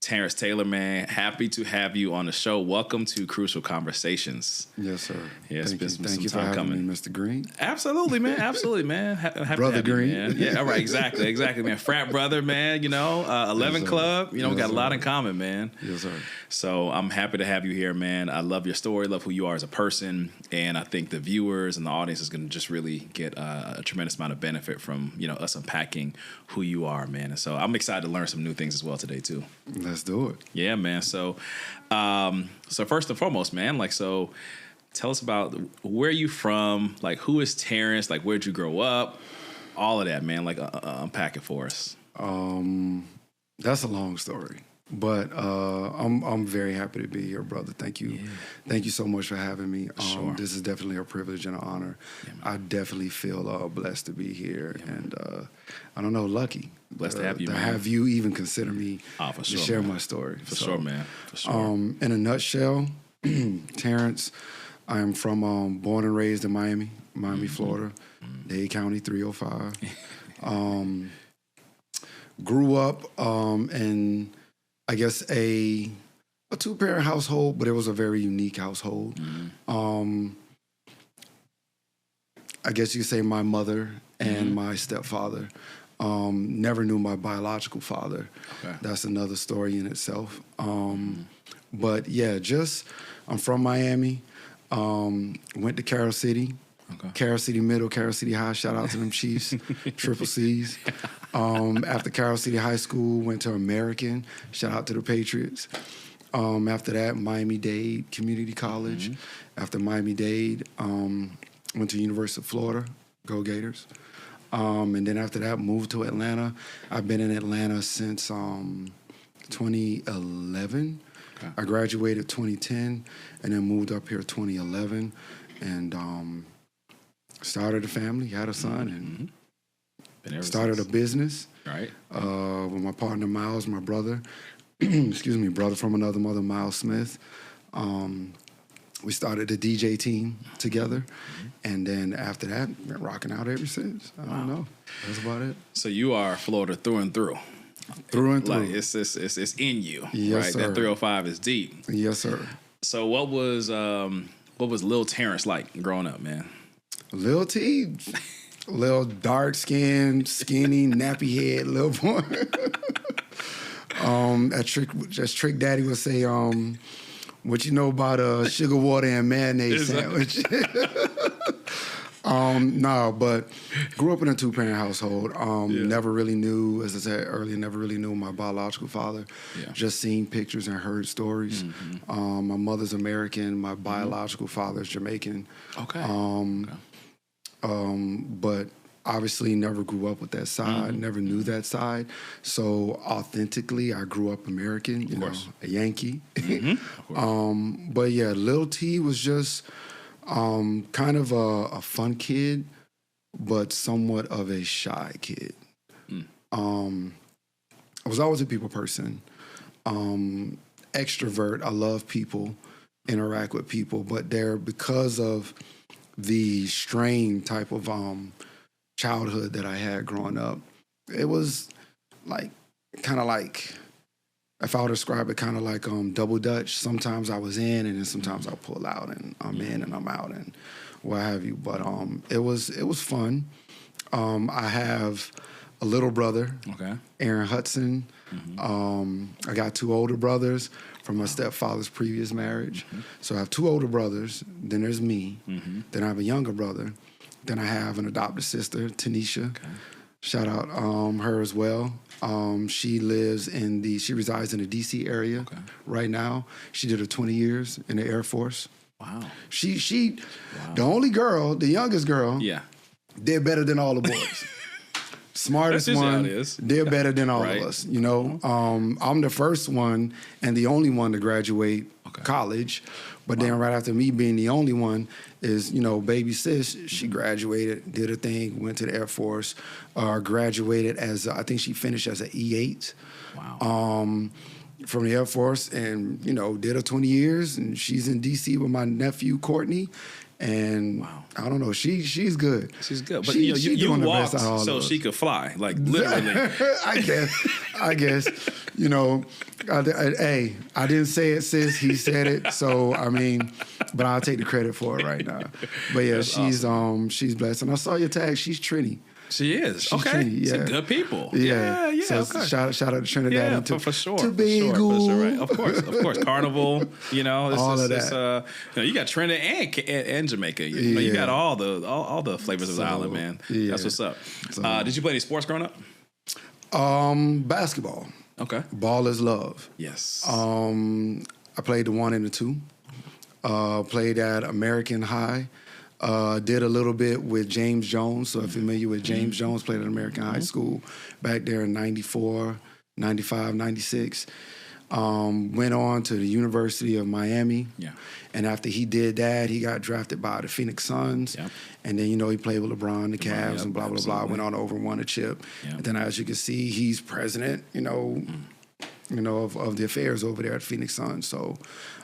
Terrence Taylor, man. Happy to have you on the show. Welcome to Crucial Conversations. Yes, sir. Yeah, it's been Thank some you for time having coming. me, Mr. Green. Absolutely, man. Absolutely, man. Happy Brother to have Green. You, man. Yeah, all right. Exactly, man. Frat brother, man. 11 Yes, Club. We got a lot in common, man. Yes, sir. So I'm happy to have you here, man. I love your story. Love who you are as a person. And I think the viewers and the audience is going to just really get a tremendous amount of benefit from, us unpacking who you are, man. And so I'm excited to learn some new things as well today, too. Let's do it. Yeah, man. So first and foremost, man, so tell us about where you from, who is Terrence, where'd you grow up, all of that, man. Unpack it for us. That's a long story, but I'm very happy to be here, brother. Thank you. Yeah. Thank you so much for having me. Sure. This is definitely a privilege and an honor. Yeah, I definitely feel blessed to be here, and I don't know, lucky. Blessed to have you, to man. have you even consider me for to sure, share man. my story. For sure, man. For sure. In a nutshell, Terrence, I am from born and raised in Miami, Florida, Dade County 305. Grew up in, I guess, a two-parent household, but it was a very unique household. I guess you could say my mother and my stepfather never knew my biological father. Okay. That's another story in itself. But yeah, I'm from Miami. Went to Carroll City. Okay. Carroll City Middle, Carroll City High. Shout out to them Chiefs, Triple C's. After Carroll City High School, went to American. Shout out to the Patriots. After that, Miami-Dade Community College. After Miami-Dade, went to University of Florida. Go Gators. And then after that, moved to Atlanta. I've been in Atlanta since 2011. Okay. I graduated 2010 and then moved up here 2011 and started a family, had a son, and started a business. Right. With my partner, Miles, my brother. Excuse me, brother from another mother, Miles Smith. We started the DJ team together. And then after that, been rocking out ever since. I don't know. That's about it. So you are Florida through and through. Through and through. It's in you. Yes, right? sir. That 305 is deep. Yes, sir. So what was Lil Terrence like growing up, man? Lil T, little dark skin, skinny, nappy head, little boy. As Trick Daddy would say, what you know about sugar water and mayonnaise sandwich? But grew up in a two-parent household. Never really knew, as I said earlier, never really knew my biological father. Yeah. Just seen pictures and heard stories. My mother's American. My biological father's Jamaican. Okay. But obviously never grew up with that side, never knew that side. So authentically, I grew up American, you know, a Yankee. But yeah, Lil T was just kind of a fun kid, but somewhat of a shy kid. I was always a people person, extrovert. I love people, interact with people, but because of the strained type of childhood that I had growing up, it was kind of like, if I would describe it, kind of like double Dutch. Sometimes I was in, and then sometimes I'll pull out, and I'm in and I'm out, and what have you. But it was fun. I have a little brother, Aaron Hudson. I got two older brothers from my stepfather's previous marriage. So I have two older brothers. Then there's me. Then I have a younger brother. Then I have an adopted sister, Tanisha. Shout out her as well. She resides in the D.C. area right now. She did her 20 years in the Air Force. Wow. She the only girl, the youngest girl, did better than all the boys. Smartest one, did better than all of us. You know, I'm the first one and the only one to graduate college. But then right after me being the only one is, baby sis, she graduated, did her thing, went to the Air Force, graduated as, I think she finished as an E8. Wow. From the Air Force and, did her 20 years. And she's in D.C. with my nephew, Courtney. And I don't know, she's good. She's good, but you walked so she could fly, like literally. I guess. Hey, I didn't say it, sis. He said it. So I mean, but I'll take the credit for it right now. But yeah, she's awesome. She's blessed. And I saw your tag. She's Trini. She is. She's okay. Trini, yeah. Some good people. Yeah. Yeah. So okay. shout out to Trinidad. Yeah, for sure. To for sure, right. Of course. Carnival, all of that. You got Trinidad and Jamaica. You got all the flavors of the island, man. Yeah. That's what's up. Did you play any sports growing up? Basketball. Okay. Ball is love. Yes. I played the 1 and the 2. Played at American High. Did a little bit with James Jones. So if you're familiar with James Jones, played at American High School back there in 94, 95, 96. Went on to the University of Miami. Yeah. And after he did that, he got drafted by the Phoenix Suns. Yep. And then, he played with LeBron, the Cavs, and blah, blah, blah. Went on over, won a chip. Yep. And then as you can see, he's president, of the affairs over there at Phoenix Suns. So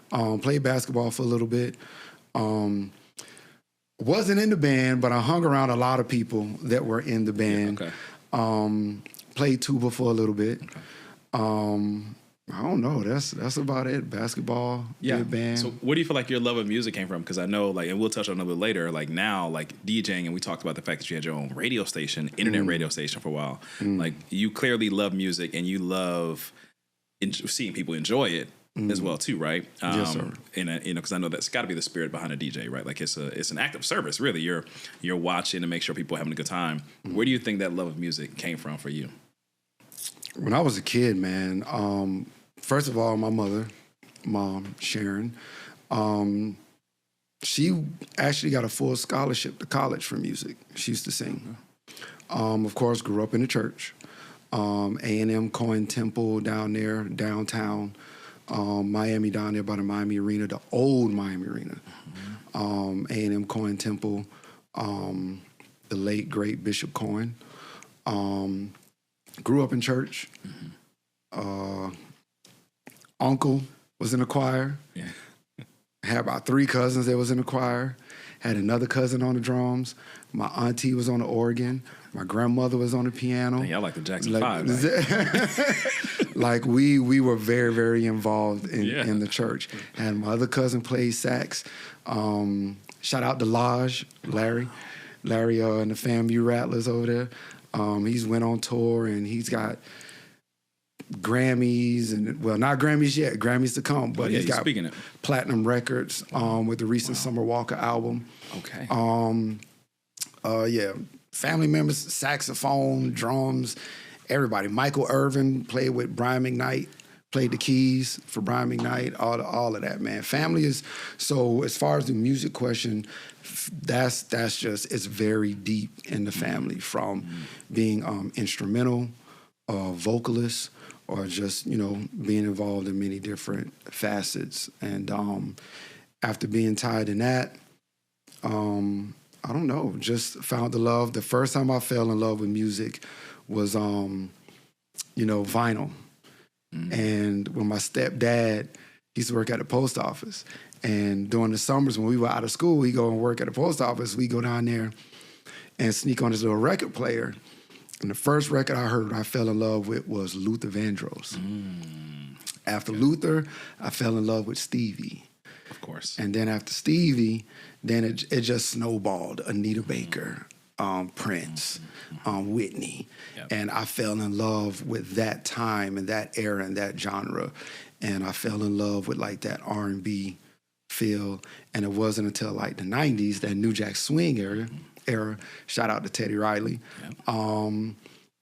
played basketball for a little bit. Wasn't in the band, but I hung around a lot of people that were in the band. Yeah, okay. Played tuba for a little bit. Okay. I don't know. That's about it. Basketball, band. So where do you feel like your love of music came from? Because I know, and we'll touch on it a little bit later, now, DJing, and we talked about the fact that you had your own radio station, internet radio station for a while. You clearly love music, and you love seeing people enjoy it as well, too, right? Yes, sir. Because I know that's got to be the spirit behind a DJ, right? It's an act of service, really. You're watching to make sure people are having a good time. Where do you think that love of music came from for you? When I was a kid, man, first of all, my mom, Sharon, she actually got a full scholarship to college for music. She used to sing. Of course, grew up in the church. A&M Cohen Temple down there, downtown. Miami down there by the Miami Arena, the old Miami Arena. A&M Cohen Temple, the late, great Bishop Cohen. Grew up in church. Uncle was in the choir. Yeah. Had about 3 cousins that was in the choir. Had another cousin on the drums. My auntie was on the organ. My grandmother was on the piano. Y'all like the Jackson 5. Right? we were very, very involved in the church. And my other cousin played sax. Shout out to Lodge, Larry. Larry and the FAMU Rattlers over there. He's went on tour, and he's got Grammys, and not Grammys yet, Grammys to come, but he's got platinum records with the recent Summer Walker album. Okay. Family members, saxophone, drums, everybody. Michael Irvin played with Brian McKnight, played the keys for Brian McKnight, all of that, man. Family is, so as far as the music question, that's just, it's very deep in the family, from being instrumental, vocalist, or just, being involved in many different facets. And after being tied in that, I don't know, just found the love. The first time I fell in love with music was, vinyl. And when my stepdad, he used to work at the post office. And during the summers when we were out of school, he'd go and work at the post office. We'd go down there and sneak on this little record player. And the first record I heard I fell in love with was Luther Vandross. After Luther, I fell in love with Stevie. Of course. And then after Stevie, then it just snowballed. Anita Baker, Prince, Whitney. Yep. And I fell in love with that time and that era and that genre. And I fell in love with that R&B feel. And it wasn't until the 90s, that New Jack Swing era, shout out to Teddy Riley. Yep.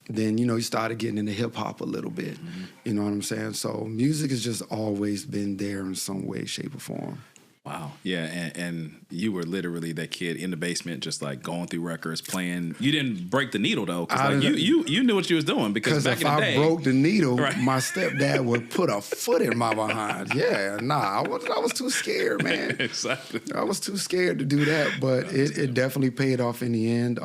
Then, you started getting into hip hop a little bit. You know what I'm saying? So music has just always been there in some way, shape, or form. Wow. Yeah. And you were literally that kid in the basement, just going through records, playing. You didn't break the needle, though, because you knew what you was doing. Because back in the day, if I broke the needle, right, my stepdad would put a foot in my behind. Yeah, I was too scared, man. Exactly. I was too scared to do that, but it definitely paid off in the end.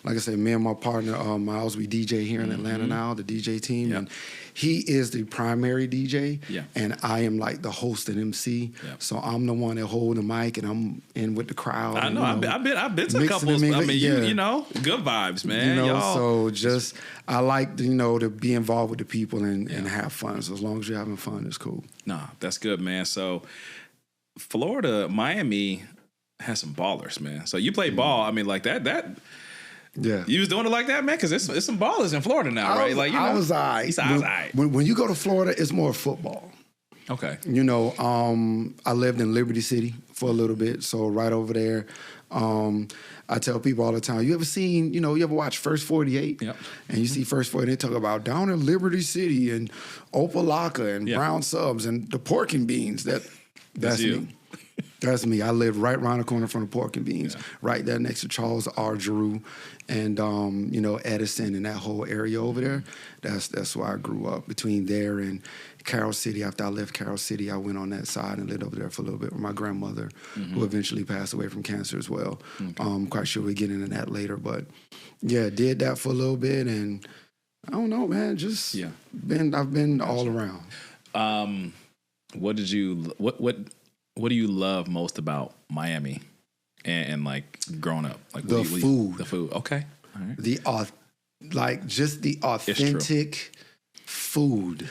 Like I said, me and my partner, Miles, we DJ here in Atlanta now, the DJ team. Yep. And he is the primary DJ, Yeah. and I am like the host and MC. Yeah. So I'm the one that hold the mic, and I'm in with the crowd. I and, know. I've been to a couple. I mean, you know, good vibes, man. Y'all. So just I like to be involved with the people and have fun. So as long as you're having fun, it's cool. Nah, that's good, man. So Florida, Miami has some ballers, man. So you play ball. I mean, like that. Yeah, you was doing it like that, man, because it's some ballers in Florida now, right? Like I was all right. When you go to Florida, it's more football. Okay. I lived in Liberty City for a little bit, so right over there. I tell people all the time, you ever watch First 48? Yep. And you see First 48, they talk about down in Liberty City and Opalaka and Brown Subs and the pork and beans. That's me. That's me. I live right around the corner from the pork and beans, right there next to Charles R. Giroux and Edison and that whole area over there. That's where I grew up. Between there and Carroll City. After I left Carroll City, I went on that side and lived over there for a little bit with my grandmother, who eventually passed away from cancer as well. Okay. I'm quite sure we'll get into that later, but yeah, did that for a little bit, and I don't know, man. I've been all around. What do you love most about Miami and like growing up? Like the food. The food. Okay. All right. Just the authentic food.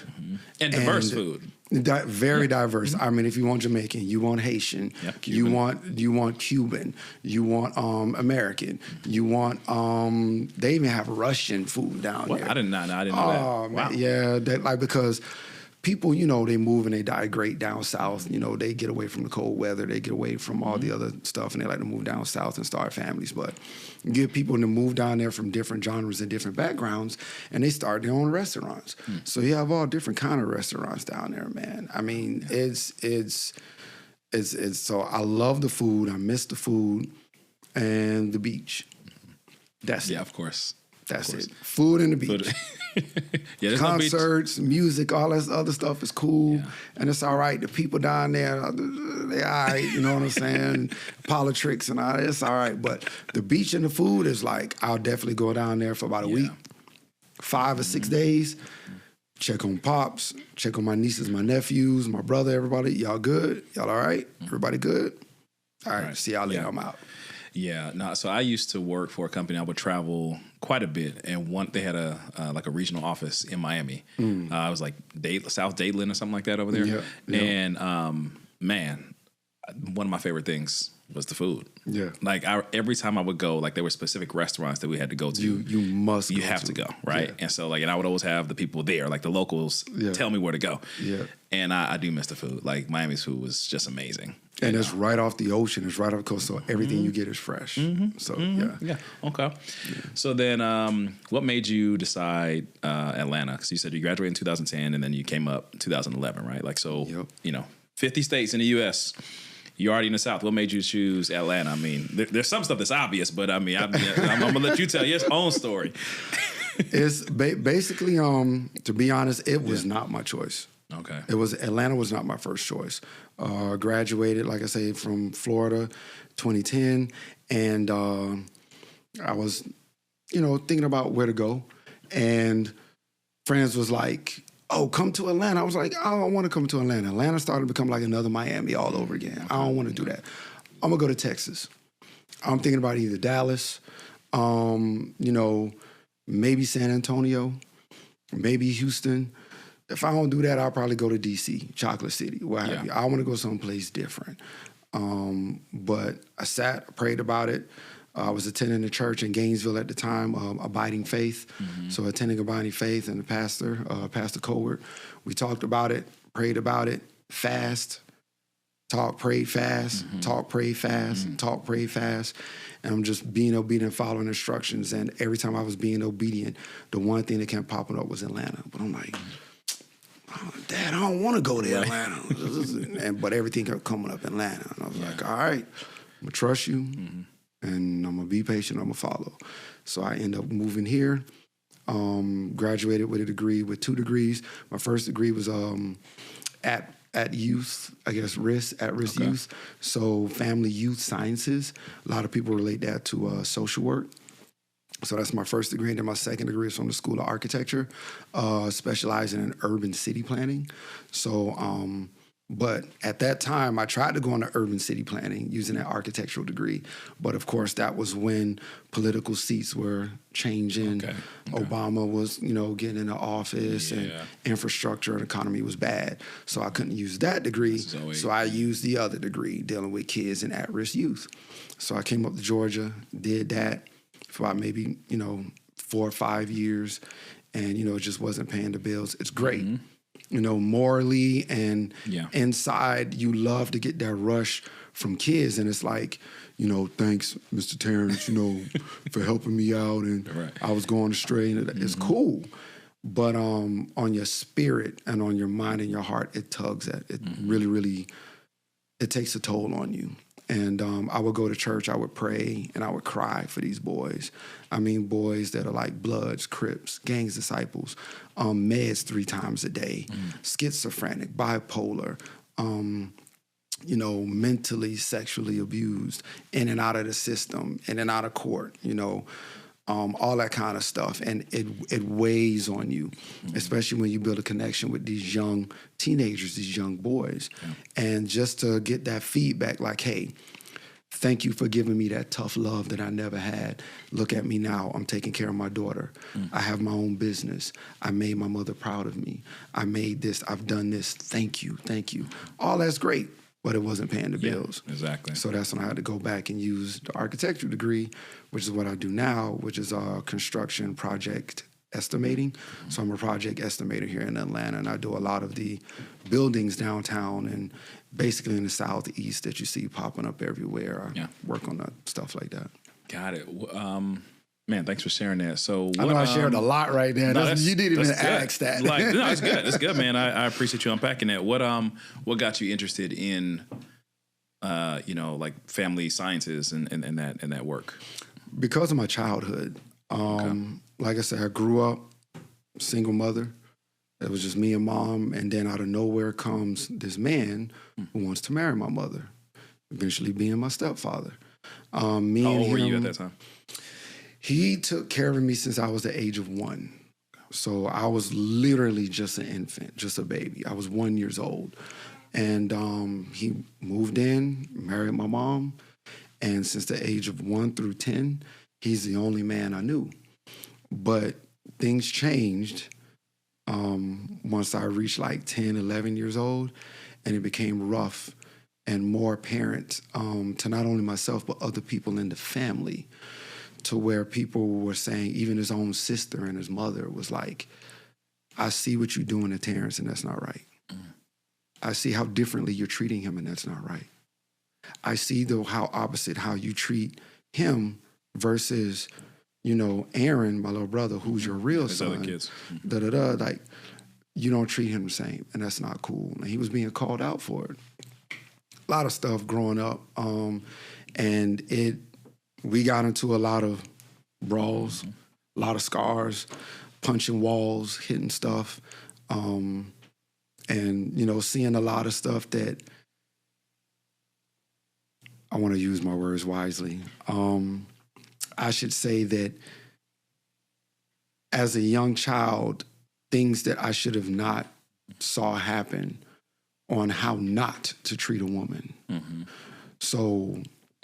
And diverse food. Very diverse. I mean, if you want Jamaican, you want Haitian, you want Cuban, you want American, you want they even have Russian food down there. I didn't know that. Wow. Man, yeah, because people, they move and they migrate down south. They get away from the cold weather. They get away from all the other stuff, and they like to move down south and start families. But you get people to move down there from different genres and different backgrounds, and they start their own restaurants. So you have all different kind of restaurants down there, man. I mean, it's so I love the food. I miss the food and the beach. That's it. Yeah, of course. That's it. Food and the beach. Concerts, music, all that other stuff is cool, and it's all right. The people down there, they all right, you know what I'm saying? Politics and all that, it's all right. But the beach and the food is like, I'll definitely go down there for about a week, 5 or 6 days, check on pops, check on my nieces, my nephews, my brother, everybody. Y'all good? Y'all all right? Everybody good? All right. See y'all later. I'm out. Yeah, no. So I used to work for a company. I would travel quite a bit, and they had a regional office in Miami. It was like South Dayton or something like that over there. Yeah. And man, one of my favorite things was the food. Yeah. Like every time I would go, like there were specific restaurants that we had to go to. You have to go, right? Yeah. And so and I would always have the people there, like the locals, tell me where to go. Yeah. And I do miss the food. Like Miami's food was just amazing. And it's right off the ocean. It's right off the coast, so everything you get is fresh. So yeah. Okay. Yeah. So then, what made you decide Atlanta? Because you said you graduated in 2010, and then you came up 2011, right? Like 50 states in the U.S. You're already in the South. What made you choose Atlanta? I mean, there's some stuff that's obvious, but I mean, I'm gonna let you tell your own story. It's basically, to be honest, it was not my choice. Okay. Atlanta was not my first choice. Graduated, like I say, from Florida, 2010, and I was, thinking about where to go, and friends was like, "Oh, come to Atlanta." I was like, "I don't want to come to Atlanta." Atlanta started to become like another Miami all over again. I don't want to do that. I'm gonna go to Texas. I'm thinking about either Dallas, maybe San Antonio, maybe Houston. If I don't do that, I'll probably go to D.C., Chocolate City, what have you. I want to go someplace different. But I prayed about it. I was attending a church in Gainesville at the time, Abiding Faith. So attending Abiding Faith and the pastor, Pastor Colbert, we talked about it, prayed about it, fast, talk, prayed fast, talk, prayed fast, talk, prayed fast. And I'm just being obedient, following instructions. And every time I was being obedient, the one thing that kept popping up was Atlanta. But I'm like, Dad, I don't want to go to Atlanta. But everything kept coming up Atlanta. And I was like, all right, I'm going to trust you, and I'm going to be patient, I'm going to follow. So I end up moving here, graduated with 2 degrees. My first degree was at youth, I guess, at-risk youth. So family youth sciences. A lot of people relate that to social work. So that's my first degree. And then my second degree is from the School of Architecture, specializing in urban city planning. So, but at that time, I tried to go into urban city planning using that architectural degree. But of course, that was when political seats were changing. Okay. Obama was, getting into office, and infrastructure and economy was bad. So I couldn't use that degree. So I used the other degree, dealing with kids and at-risk youth. So I came up to Georgia, did that for about maybe, 4 or 5 years. And, it just wasn't paying the bills. It's great. Mm-hmm. Morally and inside, you love to get that rush from kids. And it's like, thanks, Mr. Terrence, for helping me out. And I was going astray. And it's cool. But on your spirit and on your mind and your heart, it tugs at it. Really, really, it takes a toll on you. And I would go to church, I would pray, and I would cry for these boys. I mean, boys that are like Bloods, Crips, Gangs Disciples, meds 3 times a day, schizophrenic, bipolar, mentally, sexually abused, in and out of the system, in and out of court, all that kind of stuff. And it weighs on you, especially when you build a connection with these young teenagers, these young boys. Yeah. And just to get that feedback like, hey, thank you for giving me that tough love that I never had. Look at me now. I'm taking care of my daughter. I have my own business. I made my mother proud of me. I made this. I've done this. Thank you. Thank you. All that's great. But it wasn't paying the bills. Exactly. So that's when I had to go back and use the architecture degree, which is what I do now, which is construction project estimating. So I'm a project estimator here in Atlanta, and I do a lot of the buildings downtown and basically in the southeast that you see popping up everywhere. I work on stuff like that. Got it. Man, thanks for sharing that. So I know I shared a lot right there. No, you didn't even ask that. No, it's good. It's good, man. I appreciate you unpacking that. What got you interested in, like family sciences and that work? Because of my childhood. Like I said, I grew up single mother. It was just me and mom, and then out of nowhere comes this man who wants to marry my mother, eventually being my stepfather. How old were you at that time? He took care of me since I was the age of 1. So I was literally just an infant, just a baby. I was 1 year old. And he moved in, married my mom. And since the age of 1 through 10, he's the only man I knew. But things changed once I reached like 10, 11 years old. And it became rough and more apparent to not only myself, but other people in the family, to where people were saying, even his own sister and his mother was like, I see what you're doing to Terrence, and that's not right. I see how differently you're treating him, and that's not right. I see how opposite how you treat him versus, Aaron, my little brother, who's your real son. Other kids. Like, you don't treat him the same, and that's not cool. And he was being called out for it. A lot of stuff growing up, and we got into a lot of brawls, a lot of scars, punching walls, hitting stuff, and, seeing a lot of stuff that, I want to use my words wisely. I should say that as a young child, things that I should have not saw happen on how not to treat a woman. So,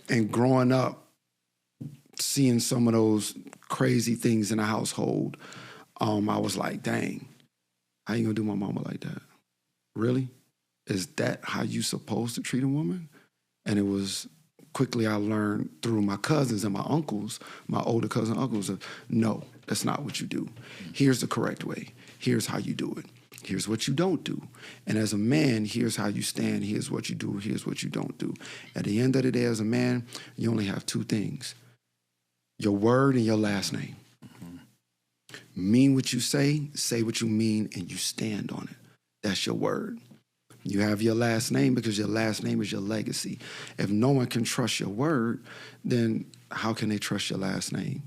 and growing up, seeing some of those crazy things in the household, I was like, dang, how you gonna do my mama like that? Really? Is that how you supposed to treat a woman? And it was quickly I learned through my cousins and my uncles, my older cousin uncles, no, that's not what you do. Here's the correct way. Here's how you do it. Here's what you don't do. And as a man, here's how you stand. Here's what you do. Here's what you don't do. At the end of the day, as a man, you only have 2 things. Your word and your last name. Mean what you say what you mean, and you stand on it. That's your word. You have your last name because your last name is your legacy. If no one can trust your word, then how can they trust your last name?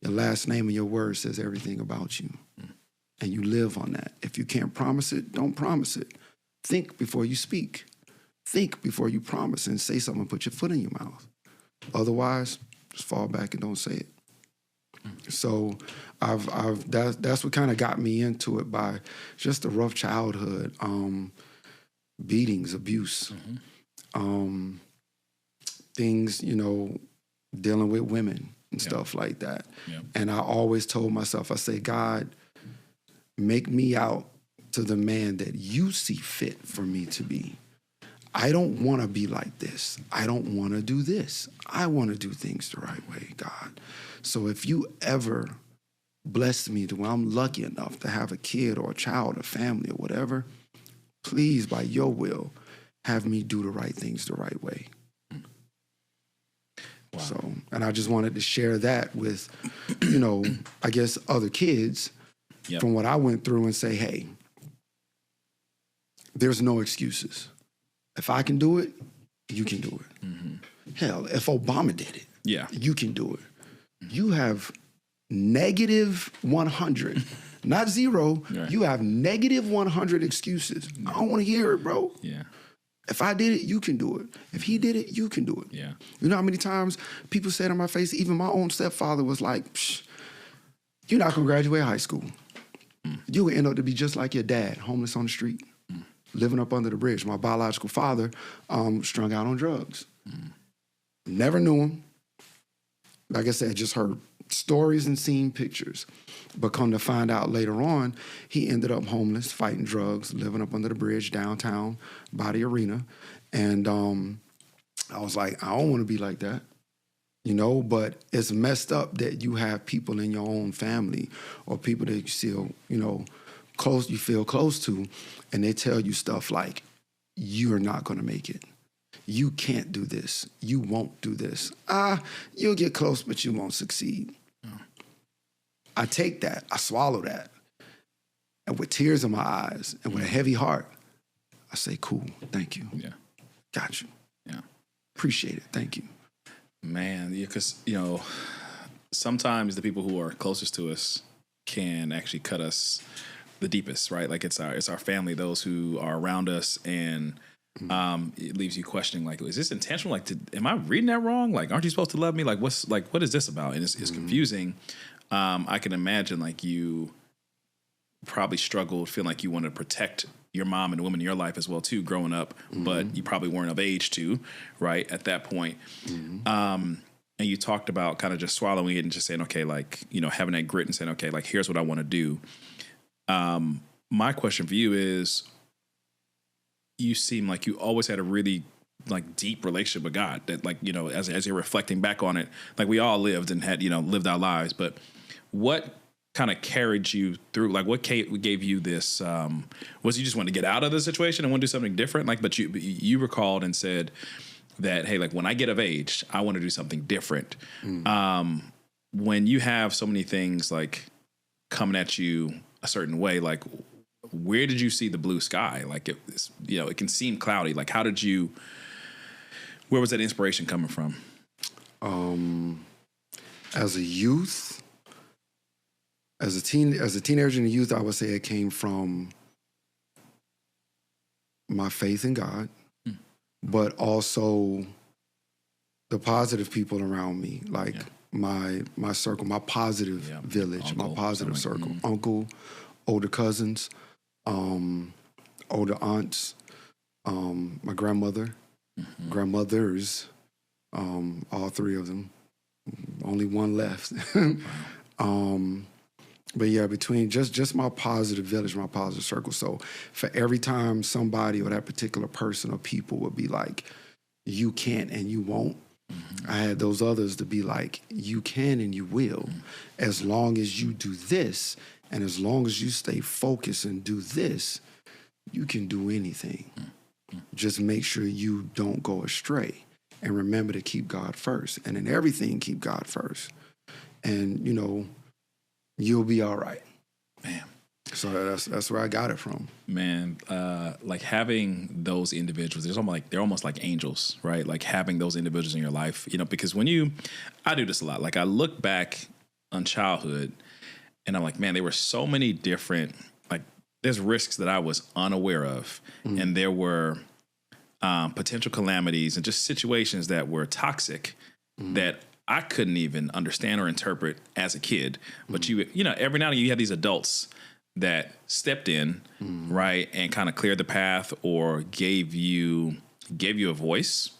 Your last name and your word says everything about you. And you live on that. If you can't promise it, don't promise it. Think before you speak. Think before you promise and say something, put your foot in your mouth. Otherwise, just fall back and don't say it. So that's what kind of got me into it, by just a rough childhood, beatings, abuse, things, dealing with women and stuff like that. Yeah. And I always told myself, I say, God, make me out to the man that you see fit for me to be. I don't want to be like this. I don't want to do this. I want to do things the right way, God. So if you ever bless me to where I'm lucky enough to have a kid or a child, a family or whatever, please, by your will, have me do the right things the right way. Wow. So, and I just wanted to share that with, I guess other kids from what I went through, and say, hey, there's no excuses. If I can do it, you can do it. Mm-hmm. Hell, if Obama did it, you can do it. You have negative 100, not zero. Right. You have negative 100 excuses. I don't want to hear it, bro. Yeah. If I did it, you can do it. If he did it, you can do it. Yeah. You know how many times people said in my face, even my own stepfather was like, you're not going to graduate high school. You will end up to be just like your dad, homeless on the street, living up under the bridge. My biological father strung out on drugs. Never knew him. Like I said, just heard stories and seen pictures. But come to find out later on, he ended up homeless, fighting drugs, living up under the bridge downtown by the arena. And I was like, I don't want to be like that. But it's messed up that you have people in your own family or people that you still, close, you feel close to, and they tell you stuff like, you're not going to make it. You can't do this. You won't do this. You'll get close, but you won't succeed. I take that. I swallow that. And with tears in my eyes and with a heavy heart, I say, cool, thank you. Yeah. Got you. Yeah. Appreciate it. Thank you. Man, because, sometimes the people who are closest to us can actually cut us the deepest, right? Like it's our family, those who are around us, and it leaves you questioning, like, is this intentional? Like, am I reading that wrong? Like, aren't you supposed to love me? Like, what is this about? And it's confusing. I can imagine, like, you probably struggled feeling like you wanted to protect your mom and the women in your life as well too, growing up, but you probably weren't of age to, right, at that point. And you talked about kind of just swallowing it and just saying, okay, like, having that grit and saying, okay, like, here's what I want to do. My question for you is, you seem like you always had a really like deep relationship with God that, like, as you're reflecting back on it, like we all lived and had, lived our lives, but what kind of carried you through? Like, what gave you this? Was you just want to get out of the situation and want to do something different? Like, but you recalled and said that, hey, like, when I get of age, I want to do something different. When you have so many things like coming at you a certain way, like, where did you see the blue sky? Like, it can seem cloudy. Like, where was that inspiration coming from? As a youth, as a teenager and a youth, I would say it came from my faith in God, but also the positive people around me, like my circle, my positive village, my positive circle, uncle, older cousins, older aunts, my grandmother, grandmothers, all three of them. Only one left. But yeah, between just my positive village, my positive circle. So for every time somebody or that particular person or people would be like, you can't and you won't, I had those others to be like, you can and you will, as long as you do this, and as long as you stay focused and do this, you can do anything. Just make sure you don't go astray, and remember to keep God first, and in everything keep God first, and you'll be all right. Man. So that's where I got it from. Man, like having those individuals, they're almost like angels, right? Like having those individuals in your life, because I do this a lot. Like I look back on childhood and I'm like, man, there were so many different, like there's risks that I was unaware of. And there were potential calamities and just situations that were toxic that I couldn't even understand or interpret as a kid. But you know, every now and then you have these adults that stepped in, right, and kind of cleared the path or gave you a voice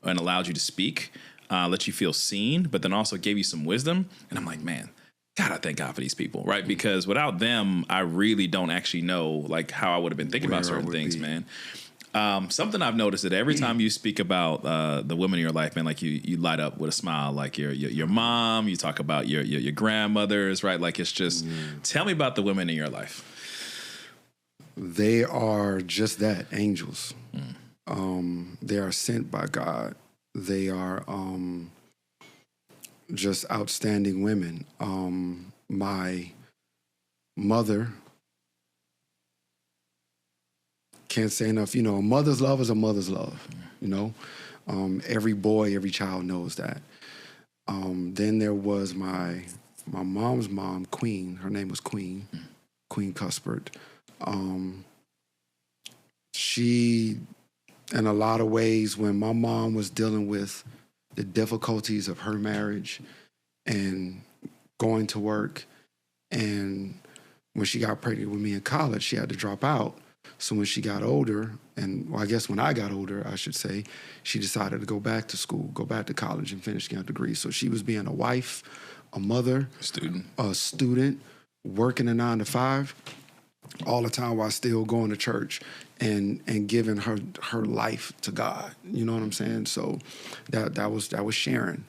and allowed you to speak, let you feel seen, but then also gave you some wisdom. And I'm like, man, God, I thank God for these people, right? Because without them, I really don't actually know like how I would have been thinking about certain things, man. Something I've noticed that every time you speak about the women in your life, man, like you light up with a smile, like your mom, you talk about your grandmothers, right? Like it's just, tell me about the women in your life. They are just that, angels. They are sent by God. They are just outstanding women. My mother, can't say enough, you know, a mother's love is a mother's love, you know. Every boy, every child knows that. Then there was my mom's mom, Queen. Her name was Queen Cuthbert. She, in a lot of ways, when my mom was dealing with the difficulties of her marriage and going to work, and when she got pregnant with me in college, she had to drop out. So when she got older, and well, I guess when I got older, I should say, she decided to go back to school, go back to college and finish getting a degree. So she was being a wife, a mother, a student, working a 9 to 5, all the time while still going to church and giving her life to God. You know what I'm saying? So that was Sharon.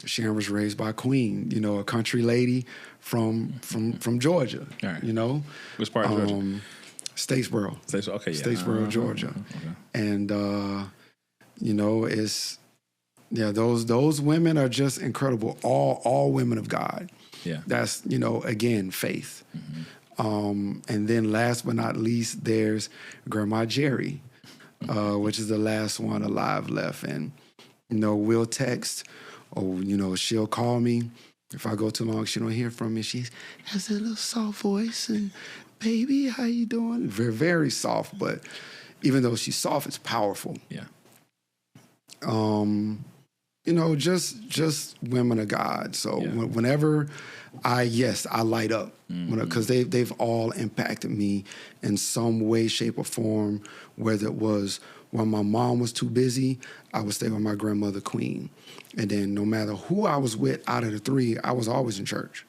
Sharon was raised by Queen, you know, a country lady from Georgia. Right. You know, which part of Georgia? Statesboro. Okay, yeah. Statesboro, Georgia. Okay. And you know, those women are just incredible. All women of God. Yeah. That's, you know, again, faith. And then last but not least, there's Grandma Jerry, which is the last one alive left. And, you know, we'll text, or, you know, she'll call me. If I go too long, she don't hear from me. She has a little soft voice and, baby, how you doing? Very, very soft, but even though she's soft, it's powerful. Yeah. You know, just women of God. So whenever I light up, because they've all impacted me in some way, shape, or form. Whether it was when my mom was too busy, I would stay with my grandmother, Queen. And then no matter who I was with out of the three, I was always in church.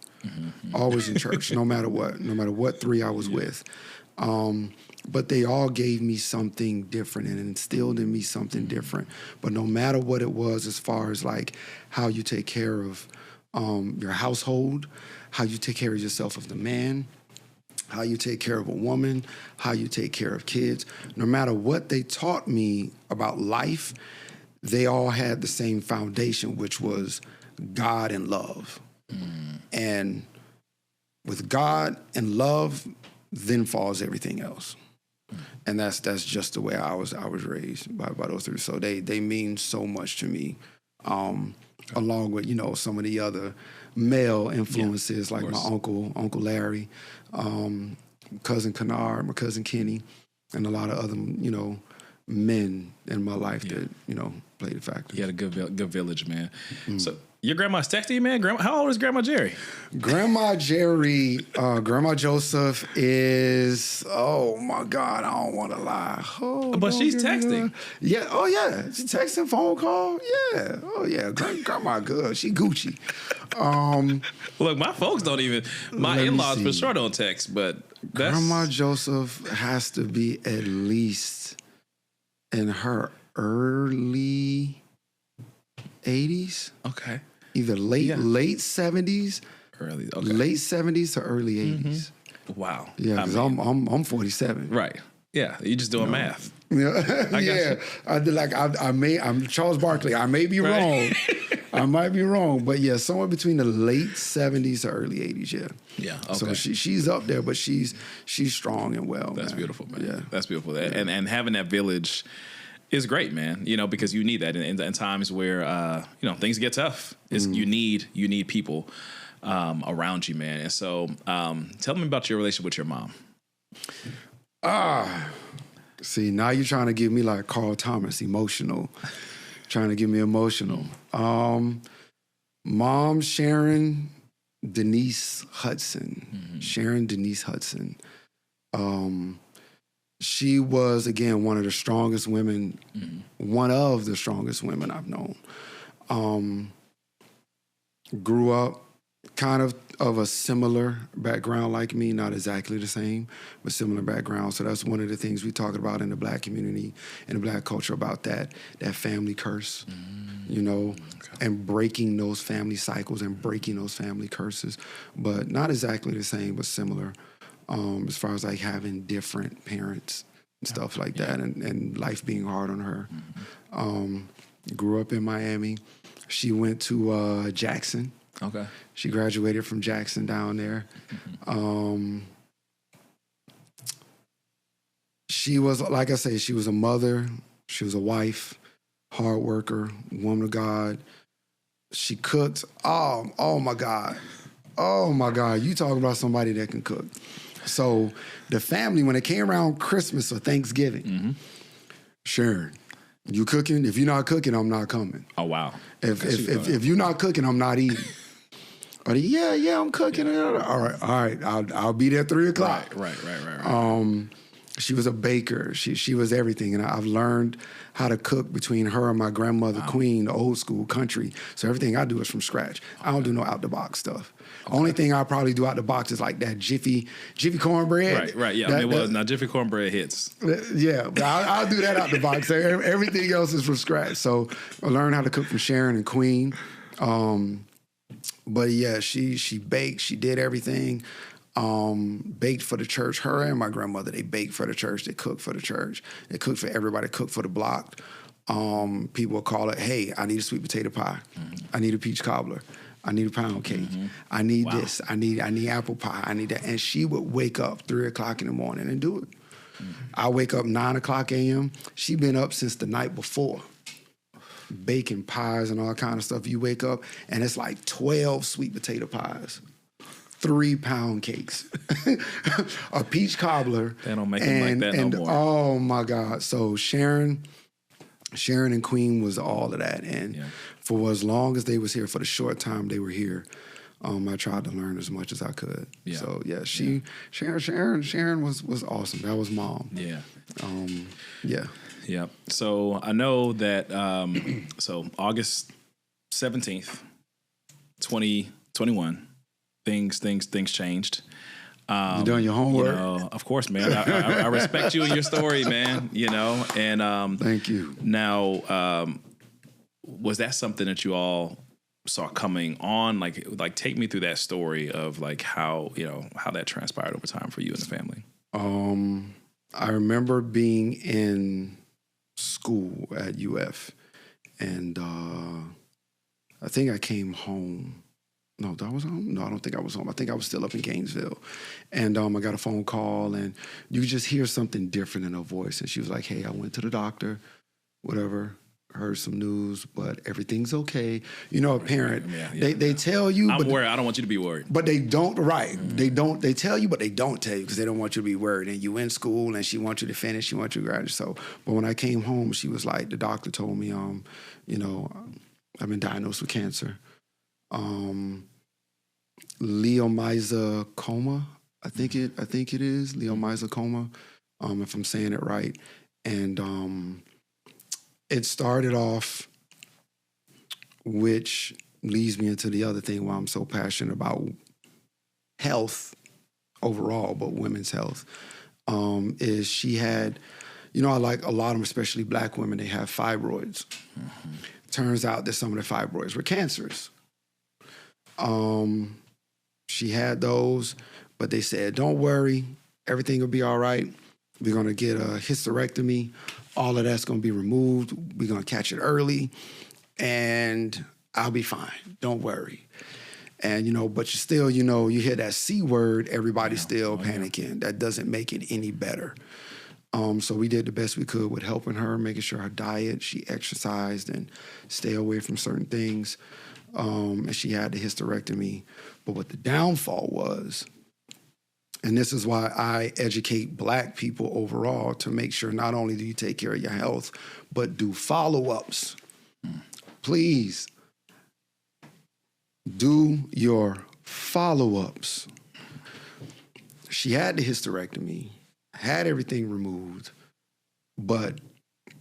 Always in church, no matter what three I was with. But they all gave me something different and instilled in me something different. But no matter what it was, as far as like how you take care of your household, how you take care of yourself as the man, how you take care of a woman, how you take care of kids, no matter what they taught me about life, they all had the same foundation, which was God and love. And with God and love, then falls everything else. And that's just the way I was raised by those three. So they mean so much to me, along with, you know, some of the other male influences like my Uncle Larry, cousin Kennard, my cousin Kenny, and a lot of other, you know, men in my life that, you know, played a factor. You had a good village, man. So your grandma's texting you, man? How old is Grandma Jerry? Grandma Jerry, Grandma Joseph is, oh my God, I don't want to lie. Oh, but she's texting. Yeah. Oh yeah. She's texting, phone call. Yeah. Oh yeah. Grandma good. She Gucci. Look, my folks don't even, my in-laws for sure don't text, but Grandma Joseph has to be at least in her early 80s. Okay. Either late 70s, late 70s to early 80s. Wow. Yeah, because I'm 47. Right. Yeah, you just doing math. Yeah, I'm Charles Barkley. I may be wrong. I might be wrong, but yeah, somewhere between the late 70s to early 80s. Yeah. Yeah. Okay. So she's up there, but she's strong and well. That's man. beautiful, man. Yeah, that's beautiful. Yeah. And having that village is great, man. You know, because you need that in times where you know, things get tough. You need people around you, man. And so, tell me about your relationship with your mom. See, now you're trying to give me like Carl Thomas, emotional. trying to get me emotional. Mom, Sharon Denise Hudson. Sharon Denise Hudson. She was, again, one of the strongest women, one of the strongest women I've known. Grew up kind of a similar background like me, not exactly the same, but similar background. So that's one of the things we talk about in the Black community and the Black culture, about that family curse, you know, and breaking those family cycles and breaking those family curses, but not exactly the same, but similar, as far as like having different parents and stuff like that, and life being hard on her. Grew up in Miami. She went to Jackson. Okay. She graduated from Jackson down there. She was, like I say, she was a mother. She was a wife, hard worker, woman of God. She cooked. Oh my God. Oh my God. You talking about somebody that can cook. So the family, when it came around Christmas or Thanksgiving, Sharon, you cooking? If you're not cooking, I'm not coming. Oh, wow. If you're not cooking, I'm not eating. Or yeah, I'm cooking. All right. I'll be there at 3:00. Right. She was a baker. She was everything, and I've learned how to cook between her and my grandmother, Queen, the old school country. So everything I do is from scratch. I don't do no out the box stuff. Only thing I probably do out the box is like that Jiffy cornbread. Right. Yeah. Now Jiffy cornbread hits. Yeah, but I'll do that out the box. Everything else is from scratch. So I learned how to cook from Sharon and Queen. But yeah, she baked. She did everything. Baked for the church. Her and my grandmother, they baked for the church. They cooked for the church. They cooked for everybody. Cooked for the block. People would call it, hey, I need a sweet potato pie. I need a peach cobbler. I need a pound cake. I need this. I need apple pie. I need that. And she would wake up 3:00 in the morning and do it. I wake up 9:00 a.m. She been up since the night before, baking pies and all kind of stuff. You wake up and it's like 12 sweet potato pies, 3-pound cakes, a peach cobbler. They don't make them like that no more. Oh my God! So Sharon and Queen was all of that, and for as long as they was here, for the short time they were here, I tried to learn as much as I could. Yeah. So yeah, Sharon was awesome. That was Mom. Yeah. Yeah. So I know that so August 17th, 2021, things changed. You doing your homework? You know, of course, man. I respect you and your story, man. You know, and thank you. Now, was that something that you all saw coming on? Like take me through that story of like how that transpired over time for you and the family. I remember being in school at UF, and I think I came home. No, I was home. No, I don't think I was home. I think I was still up in Gainesville, and I got a phone call, and you could just hear something different in her voice. And she was like, "Hey, I went to the doctor, whatever. Heard some news, but everything's okay." You know, a parent, they tell you. I'm worried. I don't want you to be worried. But they don't, right. They don't, they tell you, but they don't tell you because they don't want you to be worried. And you in school and she wants you to finish, she wants you to graduate. So, but when I came home, she was like, the doctor told me, I've been diagnosed with cancer. Leiomyosarcoma, I think it is, leiomyosarcoma, if I'm saying it right. And it started off, which leads me into the other thing why I'm so passionate about health overall, but women's health, is she had, like a lot of them, especially Black women, they have fibroids. Turns out that some of the fibroids were cancerous. She had those, but they said, don't worry, everything will be all right. We're going to get a hysterectomy. All of that's going to be removed. We're going to catch it early, and I'll be fine. Don't worry. And, but you still, you hear that C word, everybody's still panicking. That doesn't make it any better. So we did the best we could with helping her, making sure her diet, she exercised and stay away from certain things. And she had the hysterectomy. But what the downfall was, and this is why I educate Black people overall to make sure not only do you take care of your health, but do follow-ups Please do your follow-ups. She had the hysterectomy, had everything removed, but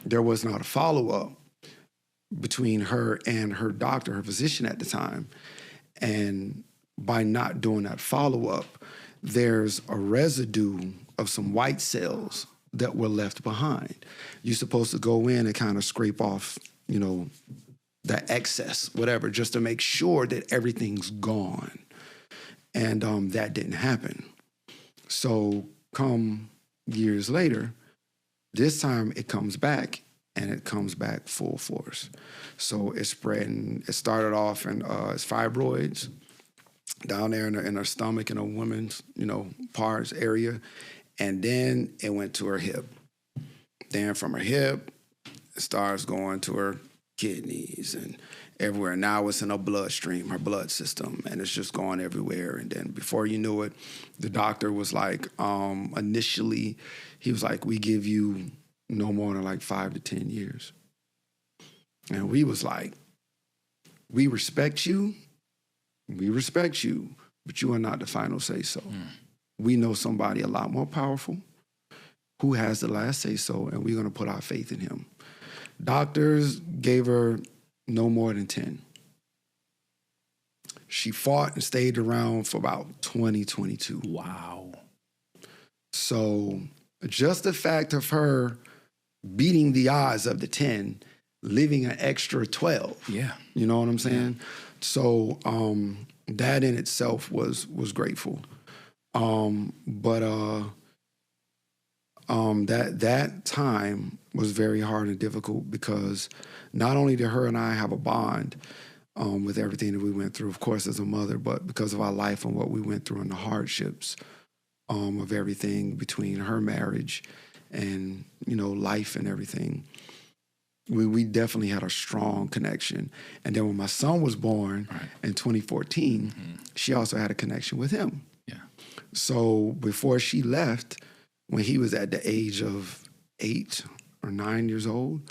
there was not a follow-up between her and her doctor, her physician at the time. And by not doing that follow-up, there's a residue of some white cells that were left behind. You're supposed to go in and kind of scrape off, that excess, whatever, just to make sure that everything's gone. And that didn't happen. So come years later, this time it comes back, and it comes back full force. So it's spreading. It started off in as fibroids down there in her stomach, in a woman's, parts area. And then it went to her hip. Then from her hip, it starts going to her kidneys and everywhere. Now it's in her bloodstream, her blood system, and it's just going everywhere. And then before you knew it, the doctor was like, initially, he was like, we give you no more than like 5 to 10 years. And we was like, we respect you, but you are not the final say-so. We know somebody a lot more powerful who has the last say-so, and we're going to put our faith in him. Doctors gave her no more than 10. She fought and stayed around for about 2022. Wow. So just the fact of her beating the odds of the 10, living an extra 12. Yeah. You know what I'm saying? Yeah. So that in itself was grateful. That time was very hard and difficult because not only did her and I have a bond with everything that we went through, of course, as a mother, but because of our life and what we went through and the hardships of everything between her marriage and, life and everything. We definitely had a strong connection. And then when my son was born in 2014, she also had a connection with him. Yeah. So before she left, when he was at the age of 8 or 9 years old,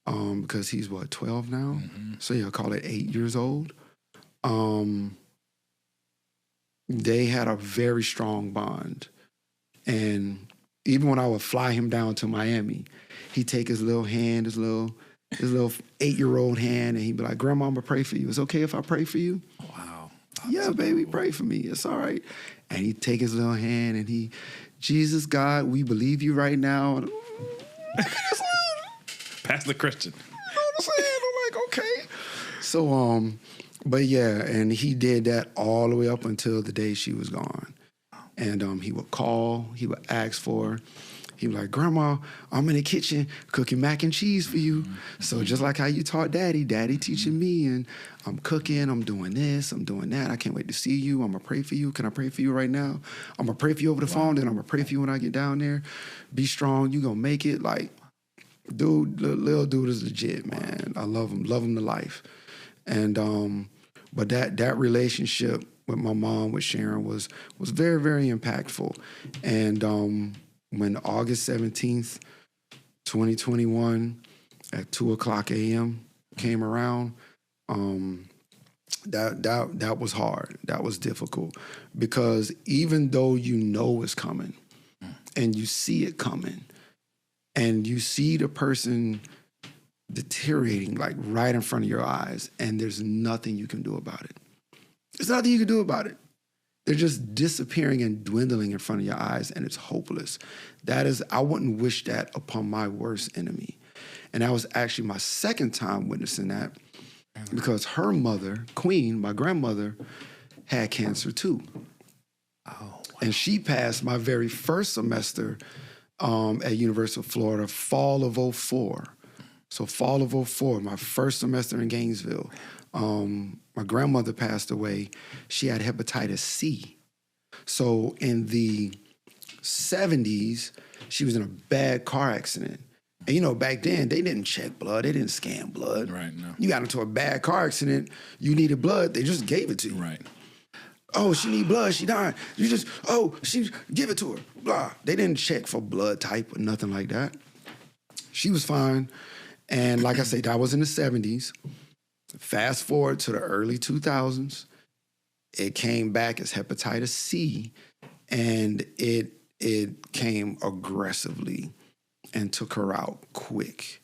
because he's 12 now? So you'll call it 8 years old. They had a very strong bond. And even when I would fly him down to Miami, he'd take his little hand, his little 8-year-old hand, and he'd be like, Grandma, I'm gonna pray for you. It's okay if I pray for you? Wow. Yeah, baby, pray for me. It's all right. And he'd take his little hand and Jesus, God, we believe you right now. Pastor Christian. You know what I'm saying? I'm like, okay. So, but yeah, and he did that all the way up until the day she was gone. And he would call, he would ask for her. He was like, Grandma, I'm in the kitchen cooking mac and cheese for you. So just like how you taught Daddy teaching me, and I'm cooking, I'm doing this, I'm doing that. I can't wait to see you. I'm going to pray for you. Can I pray for you right now? I'm going to pray for you over the phone, then I'm going to pray for you when I get down there. Be strong. You going to make it. Like, dude, little dude is legit, man. I love him to life. And, but that relationship with my mom, with Sharon, was very, very impactful. And when August 17th, 2021, at 2:00 a.m. came around, that was hard. That was difficult. Because even though you know it's coming, and you see it coming, and you see the person deteriorating like right in front of your eyes, and there's nothing you can do about it. There's nothing you can do about it. They're just disappearing and dwindling in front of your eyes, and it's hopeless. I wouldn't wish that upon my worst enemy. And that was actually my second time witnessing that, because her mother, Queen, my grandmother, had cancer too. Oh, wow. And she passed my very first semester at University of Florida, fall of 2004. So fall of 2004, my first semester in Gainesville. My grandmother passed away. She had hepatitis C. So in the 70s, she was in a bad car accident. And, back then, they didn't check blood. They didn't scan blood. Right, no. You got into a bad car accident, you needed blood, they just gave it to you. Right. Oh, she need blood, she died. Give it to her, blah. They didn't check for blood type or nothing like that. She was fine. And like I say, that was in the 70s. Fast forward to the early 2000s, it came back as hepatitis C, and it came aggressively and took her out quick.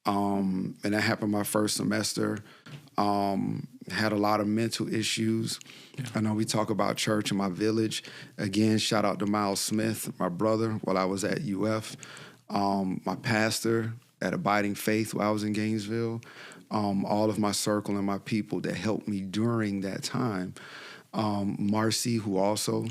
And that happened my first semester. Had a lot of mental issues. Yeah. I know we talk about church in my village. Again, shout out to Miles Smith, my brother, while I was at UF. My pastor at Abiding Faith while I was in Gainesville. All of my circle and my people that helped me during that time. Marcy, who also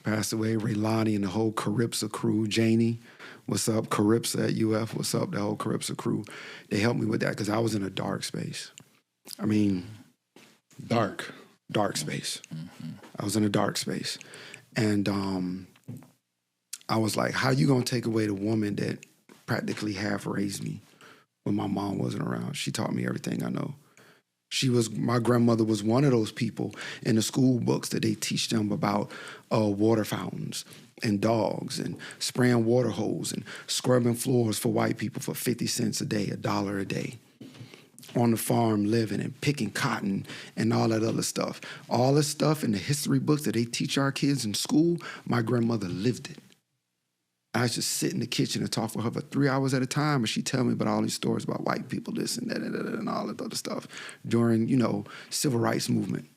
passed away, Raylani and the whole Calypso crew, Janie, what's up, Calypso at UF, what's up, the whole Calypso crew. They helped me with that because I was in a dark space. I mean, dark space. Mm-hmm. I was in a dark space. And I was like, how you gonna take away the woman that practically half raised me when my mom wasn't around? She taught me everything I know. My grandmother was one of those people in the school books that they teach them about water fountains and dogs and spraying water hose and scrubbing floors for white people for 50 cents a day, $1 a day. On the farm living and picking cotton and all that other stuff. All this stuff in the history books that they teach our kids in school, my grandmother lived it. I used to sit in the kitchen and talk with her for 3 hours at a time, and she'd tell me about all these stories about white people, this and that and all that other stuff during, civil rights movement.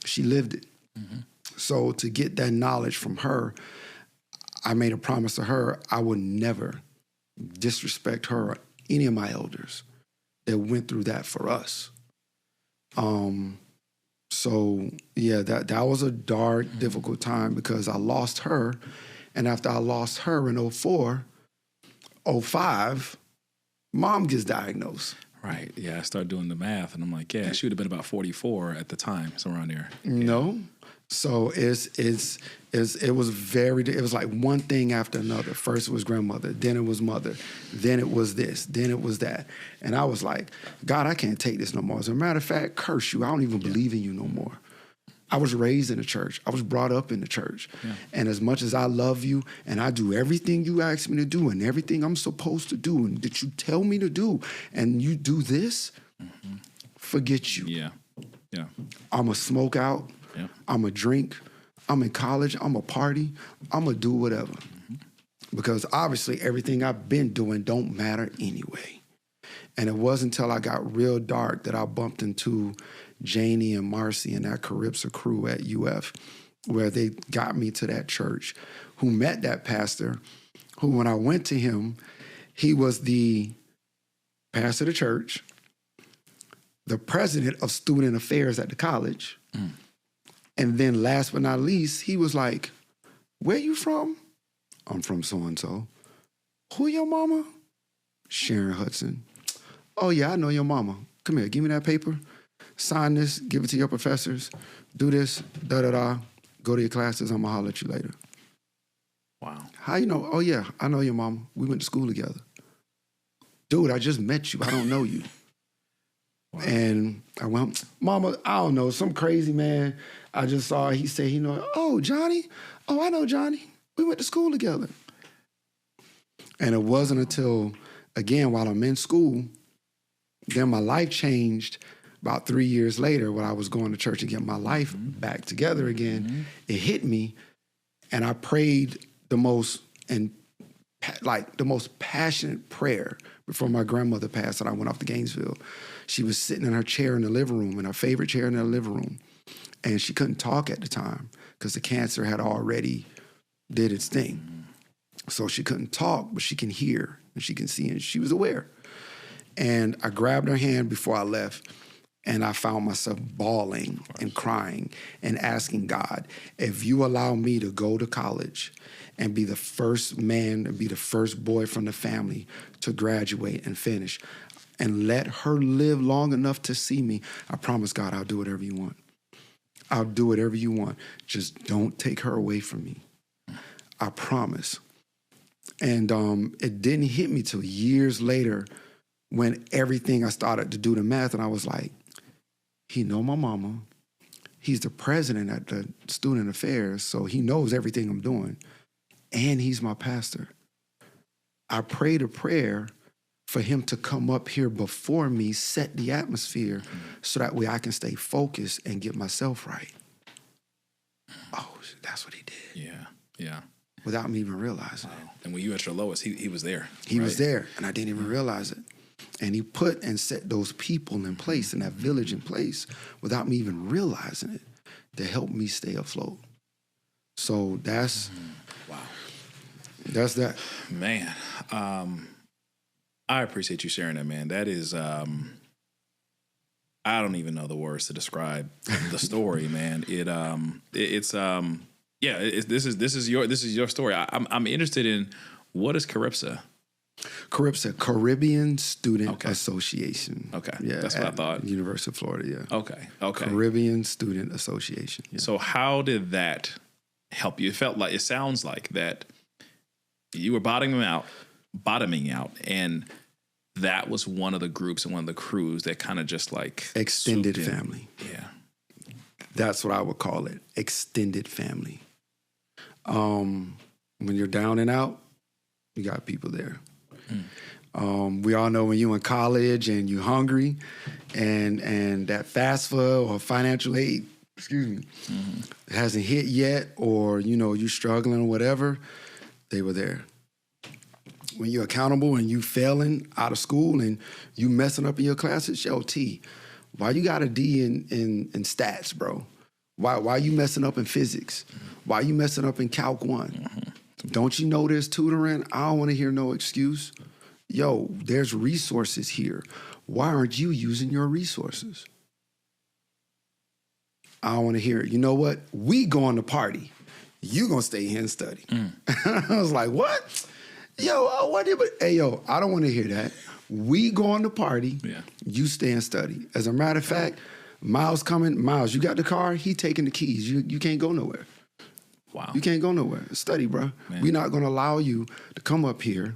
She lived it. Mm-hmm. So to get that knowledge from her, I made a promise to her I would never disrespect her or any of my elders that went through that for us. So yeah, that was a dark, difficult time because I lost her. And after I lost her in 2004, 2005, mom gets diagnosed. Right. Yeah, I started doing the math, and I'm like, yeah, she would have been about 44 at the time, somewhere around there. No. So it was like one thing after another. First it was grandmother, then it was mother, then it was this, then it was that. And I was like, God, I can't take this no more. As a matter of fact, curse you. I don't even believe in you no more. I was raised in the church. I was brought up in the church. Yeah. And as much as I love you and I do everything you ask me to do and everything I'm supposed to do and that you tell me to do and you do this, forget you. Yeah. Yeah. I'm a smoke out. Yeah. I'm a drink. I'm in college. I'm a party. I'm going to do whatever. Mm-hmm. Because obviously everything I've been doing don't matter anyway. And it wasn't until I got real dark that I bumped into Janie and Marcy and that Calypso crew at UF, where they got me to that church, who met that pastor, who when I went to him, he was the pastor of the church, the president of student affairs at the college, and then last but not least, he was like, where you from? I'm from so-and-so. Who your mama? Sharon Hudson. Oh yeah, I know your mama. Come here, give me that paper. Sign this, give it to your professors, do this, da-da-da, go to your classes, I'm gonna holler at you later. Wow. How you know? Oh yeah, I know your mama. We went to school together. Dude, I just met you. I don't know you. Wow. And I went, mama, I don't know, some crazy man I just saw, he said, oh, Johnny? Oh, I know Johnny. We went to school together. And it wasn't until, again, while I'm in school, then my life changed. About 3 years later, when I was going to church and getting my life back together again, it hit me, and I prayed the most passionate prayer before my grandmother passed, and I went off to Gainesville. She was sitting in her chair in the living room, in her favorite chair in the living room, and she couldn't talk at the time because the cancer had already did its thing. So she couldn't talk, but she can hear and she can see, and she was aware. And I grabbed her hand before I left. And I found myself bawling and crying and asking God, if you allow me to go to college and be the first man and be the first boy from the family to graduate and finish and let her live long enough to see me, I promise God I'll do whatever you want. I'll do whatever you want. Just don't take her away from me. I promise. And it didn't hit me till years later when everything I started to do the math, and I was like, he know my mama. He's the president at the student affairs, so he knows everything I'm doing. And he's my pastor. I prayed a prayer for him to come up here before me, set the atmosphere, so that way I can stay focused and get myself right. Oh, that's what he did. Yeah. Without me even realizing Wow. it. And when you at your lowest, he was there. He was there, and I didn't even realize it. And he put and set those people in place, and that village in place, without me even realizing it, to help me stay afloat. So that's Wow. That's that. Man, I appreciate you sharing that, man. That is, I don't even know the words to describe the story, man. This is your story. I'm interested in, what is Caribsa? Caribsa, Caribbean Student Association. Okay, yeah, that's what I thought. University of Florida, yeah. Okay. Caribbean Student Association. Yeah. So how did that help you? It sounds like that you were bottoming out, and that was one of the groups and one of the crews that kind of just like extended family. Yeah. That's what I would call it. Extended family. When you're down and out, you got people there. We all know when you in college and you hungry and that FAFSA or financial aid, hasn't hit yet, or, you struggling or whatever, they were there. When you're accountable and you failing out of school and you messing up in your classes, T, why you got a D in stats, bro? Why you messing up in physics? Why you messing up in Calc 1? Don't you know there's tutoring? I don't want to hear no excuse. Yo, there's resources here. Why aren't you using your resources? I don't want to hear it. You know what? We going to party. You gonna stay here and study. I was like, what? Yo, I don't want to hear that. We going to party. Yeah. You stay and study. As a matter of fact, Miles coming. Miles, you got the car? He taking the keys. You can't go nowhere. Wow. You can't go nowhere. Study, bro. We're not going to allow you to come up here,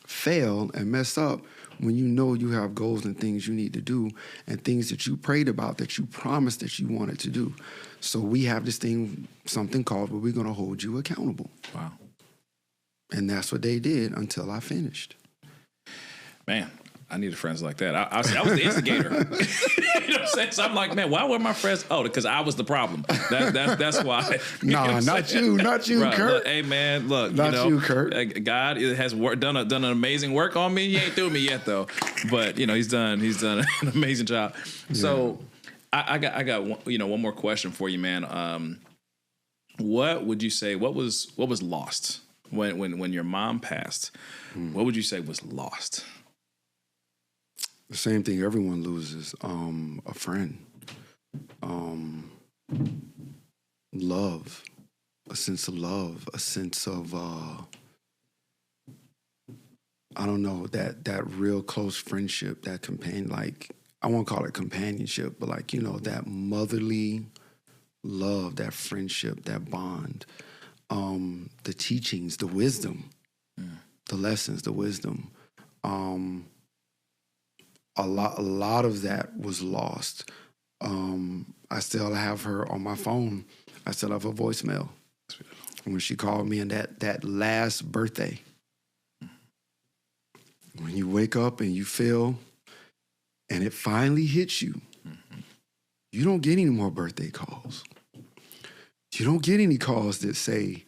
fail, and mess up when you know you have goals and things you need to do and things that you prayed about, that you promised that you wanted to do. So we have this thing, something called, where we're going to hold you accountable. Wow. And that's what they did until I finished. Man, I needed friends like that. I was the instigator. You know what I'm saying? So I'm like, man, why were my friends? Oh, because I was the problem. That's why. Nah, not you, Bro, Kurt. Look, hey, man, look. Not you, Kurt. God has done an amazing work on me. He ain't through me yet, though. But he's done an amazing job. Yeah. So I got one more question for you, man. What would you say? What was lost when your mom passed? What would you say was lost? The same thing everyone loses, a friend, love, a sense of love, a sense of, I don't know, that real close friendship, that companion, like, I won't call it companionship, but like, that motherly love, that friendship, that bond, the teachings, the wisdom, the lessons, the wisdom, a lot of that was lost. I still have her on my phone. I still have her voicemail. When she called me on that last birthday. When you wake up and you feel, and it finally hits you, you don't get any more birthday calls. You don't get any calls that say,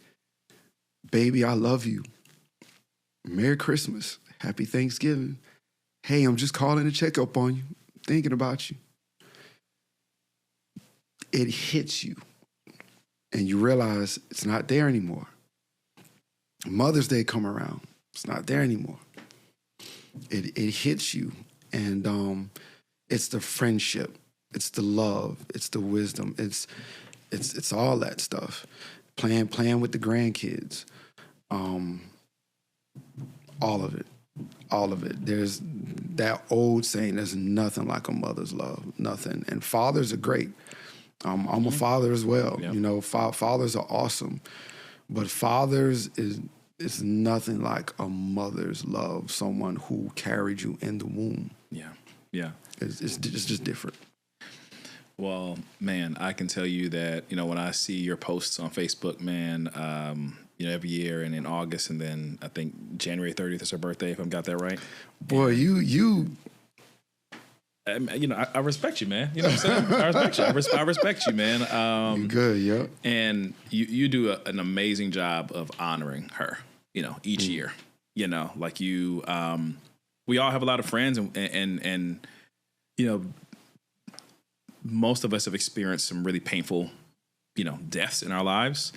baby, I love you. Merry Christmas. Happy Thanksgiving. Hey, I'm just calling to check up on you, thinking about you. It hits you, and you realize it's not there anymore. Mother's Day come around, it's not there anymore. It hits you, and it's the friendship, it's the love, it's the wisdom, it's all that stuff. Playing with the grandkids, all of it. All of it. There's that old saying, there's nothing like a mother's love, nothing. And fathers are great. I'm a father as well. Yep. Fathers are awesome. But fathers is nothing like a mother's love, someone who carried you in the womb. Yeah, yeah. It's just different. Well, man, I can tell you that, when I see your posts on Facebook, man, every year and in August, and then I think January 30th is her birthday, if I've got that right. Boy, you. I respect you, man. You know what I'm saying? I respect you. I respect you, man. You good, yep. And you do an amazing job of honoring her, each year. Like you, we all have a lot of friends, and most of us have experienced some really painful, deaths in our lives.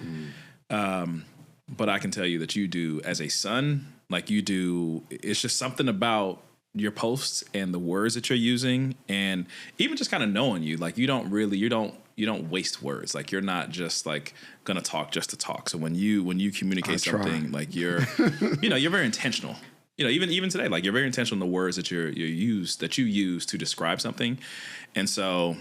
But I can tell you that you do, as a son, like you do, it's just something about your posts and the words that you're using, and even just kind of knowing you, like you don't waste words. Like you're not just like gonna talk just to talk. So when you communicate something, like you're you're very intentional. Even today, like you're very intentional in the words that you use to describe something. And so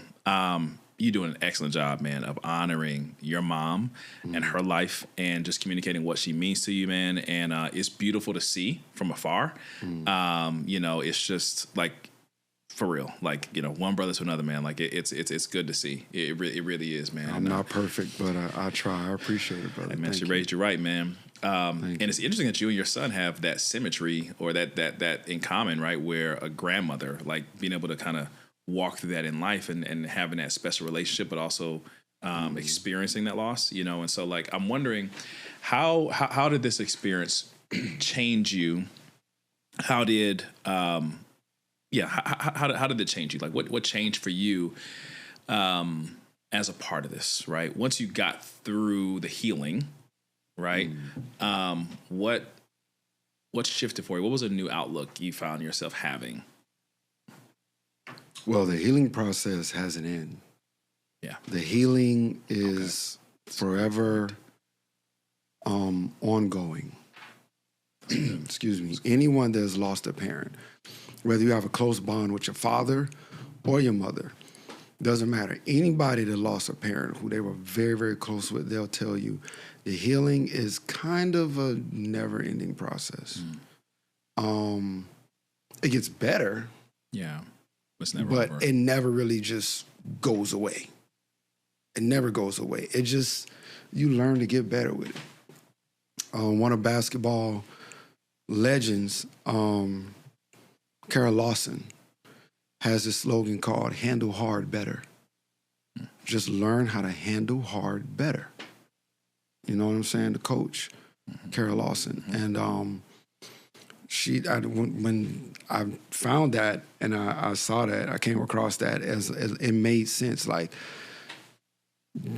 you do an excellent job, man, of honoring your mom and her life and just communicating what she means to you, man. And it's beautiful to see from afar. It's just like, for real, like, one brother to another, man. Like it's good to see. It really is, man. I'm not perfect, but I try. I appreciate it, brother. Hey, man, she raised you right, man. And it's interesting that you and your son have that symmetry, or that in common, right? Where a grandmother, like being able to kind of walk through that in life and having that special relationship, but also experiencing that loss, and so like I'm wondering how did this experience change you? How did how did it change you? Like what changed for you as a part of this, right? Once you got through the healing, right? What shifted for you? What was a new outlook you found yourself having? Well, the healing process has an end. Yeah. The healing is forever ongoing. Excuse me. Anyone that has lost a parent, whether you have a close bond with your father or your mother, doesn't matter. Anybody that lost a parent who they were very, very close with, they'll tell you the healing is kind of a never-ending process. It gets better. Yeah. It's never but over. It never really just goes away. It never goes away. It just, you learn to get better with it. One of basketball legends, Kara Lawson, has this slogan called "Handle hard better." Just learn how to handle hard better. You know what I'm saying? The coach, Kara Lawson. And when I found that and I saw that, I came across that as it made sense. Like,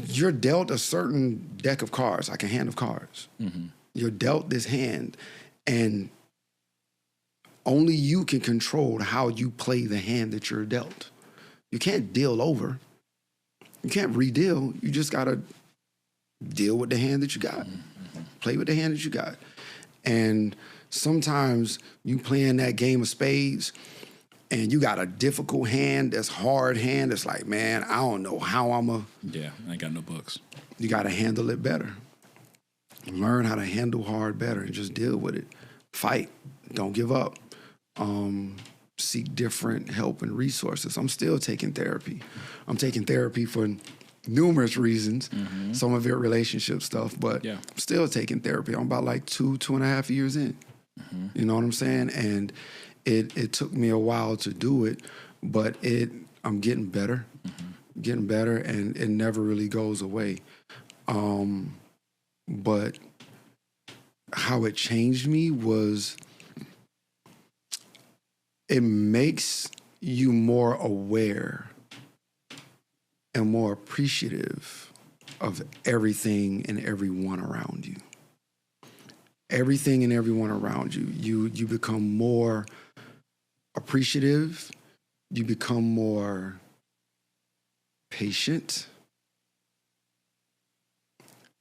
you're dealt a certain deck of cards, like a hand of cards. You're dealt this hand, and only you can control how you play the hand that you're dealt. You can't deal over. You can't re-deal. You just got to deal with the hand that you got. Play with the hand that you got. And sometimes you playing that game of spades and you got a difficult hand, that's hard hand, that's like, man, I don't know how Yeah, I ain't got no books. You got to handle it better. Learn how to handle hard better and just deal with it. Fight. Don't give up. Seek different help and resources. I'm still taking therapy. I'm taking therapy for numerous reasons. Some of it relationship stuff, but I'm still taking therapy. I'm about like 2.5 years in. You know what I'm saying? And it took me a while to do it, but I'm getting better, and it never really goes away. But how it changed me was, it makes you more aware and more appreciative of everything and everyone around you. Everything and everyone around you. You become more appreciative. You become more patient.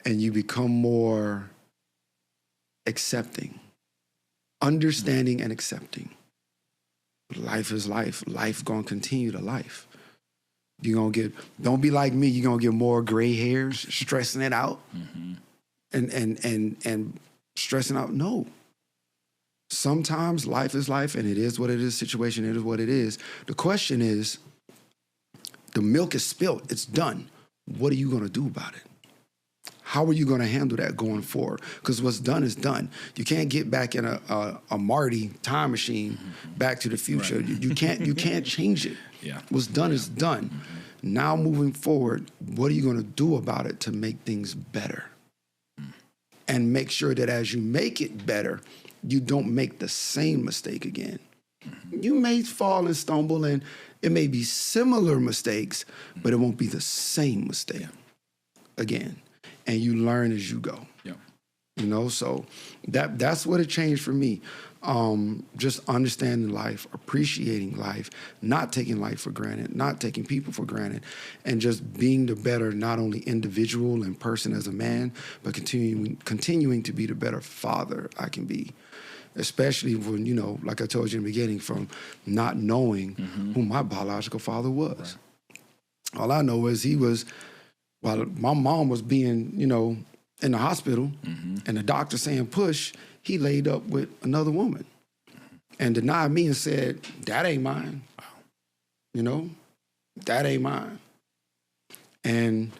And you become more accepting. Understanding and accepting. Life is life. Life gonna continue to life. Don't be like me, you're gonna get more gray hairs, stressing it out. And stressing out. No. Sometimes life is life, and it is what it is. Situation, it is what it is. The question is, the milk is spilt. It's done. What are you gonna do about it? How are you going to handle that going forward? Because what's done is done. You can't get back in a Marty time machine, Back to the Future. Right. You can't change it. Yeah. What's done is done. Now moving forward, what are you going to do about it to make things better? And make sure that as you make it better, you don't make the same mistake again. You may fall and stumble, and it may be similar mistakes, but it won't be the same mistake again. And you learn as you go. Yeah. You know, so that's what it changed for me. Just understanding life, appreciating life, not taking life for granted, not taking people for granted, and just being the better, not only individual and person as a man, but continuing to be the better father I can be. Especially when, you know, like I told you in the beginning, from not knowing who my biological father was. Right. All I know is he was, while my mom was being, you know, in the hospital and the doctor saying push, he laid up with another woman and denied me and said, that ain't mine. You know, that ain't mine. And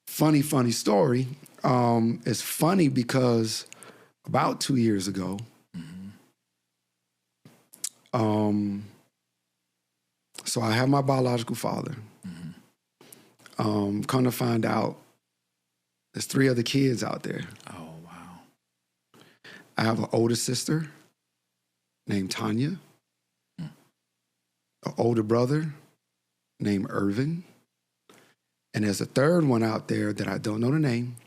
funny story. It's funny because about 2 years ago, so I have my biological father. Come to find out, there's 3 other kids out there. Oh, wow. I have an older sister named Tanya, an older brother named Irvin, and there's a third one out there that I don't know the name,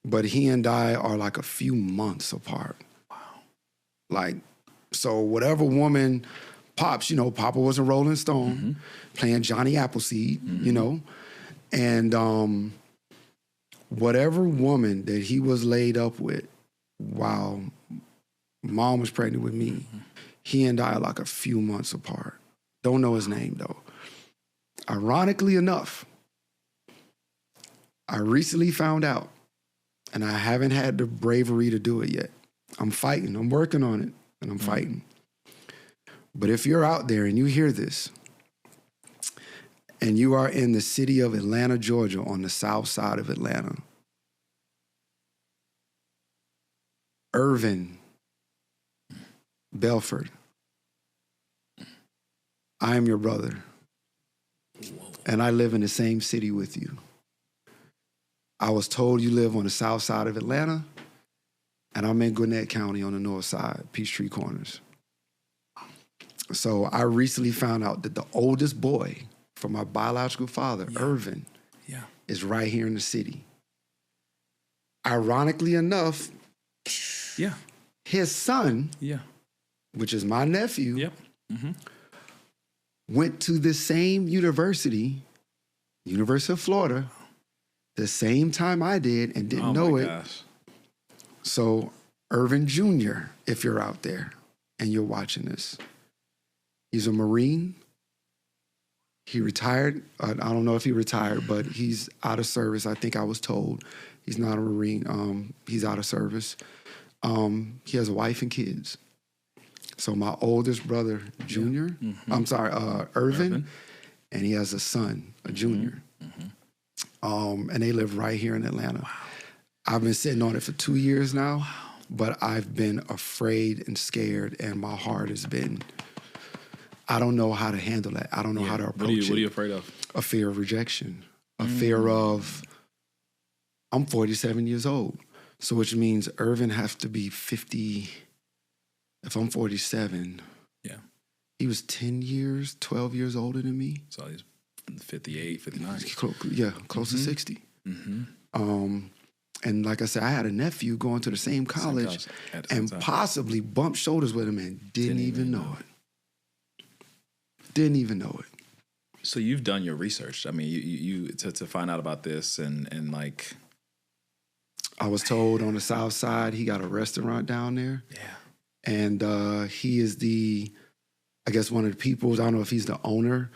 but he and I are like a few months apart. Wow. Like, so whatever woman pops, you know, Papa was a Rolling Stone, playing Johnny Appleseed, you know, and whatever woman that he was laid up with while Mom was pregnant with me, he and I are like a few months apart. Don't know his name, though. Ironically enough, I recently found out, and I haven't had the bravery to do it yet. I'm fighting. I'm working on it, and I'm fighting. But if you're out there and you hear this, and you are in the city of Atlanta, Georgia, on the south side of Atlanta, Irvin Belford, I am your brother. And I live in the same city with you. I was told you live on the south side of Atlanta, and I'm in Gwinnett County on the north side, Peachtree Corners. So I recently found out that the oldest boy from my biological father, Irvin, is right here in the city. Ironically enough, his son, which is my nephew, went to the same university, University of Florida, the same time I did and didn't know it. Gosh. So Irvin Jr., if you're out there and you're watching this, he's a Marine. He retired. I don't know if he retired, but he's out of service. I think I was told he's not a Marine. He's out of service. He has a wife and kids. So my oldest brother, Junior, Irvin, and he has a son, a junior. And they live right here in Atlanta. Wow. I've been sitting on it for 2 years now, but I've been afraid and scared, and my heart has been, I don't know how to handle that. I don't know how to approach it. What are you afraid of? A fear of rejection. A fear of, I'm 47 years old. So which means Irvin has to be 50. If I'm 47, he was 10 years, 12 years older than me. So he's 58, 59. Close to 60. And like I said, I had a nephew going to the same college and possibly bumped shoulders with him and didn't even know it. Didn't even know it. So you've done your research. I mean, you to find out about this and like. I was told on the south side he got a restaurant down there. Yeah. And he is I guess one of the people, I don't know if he's the owner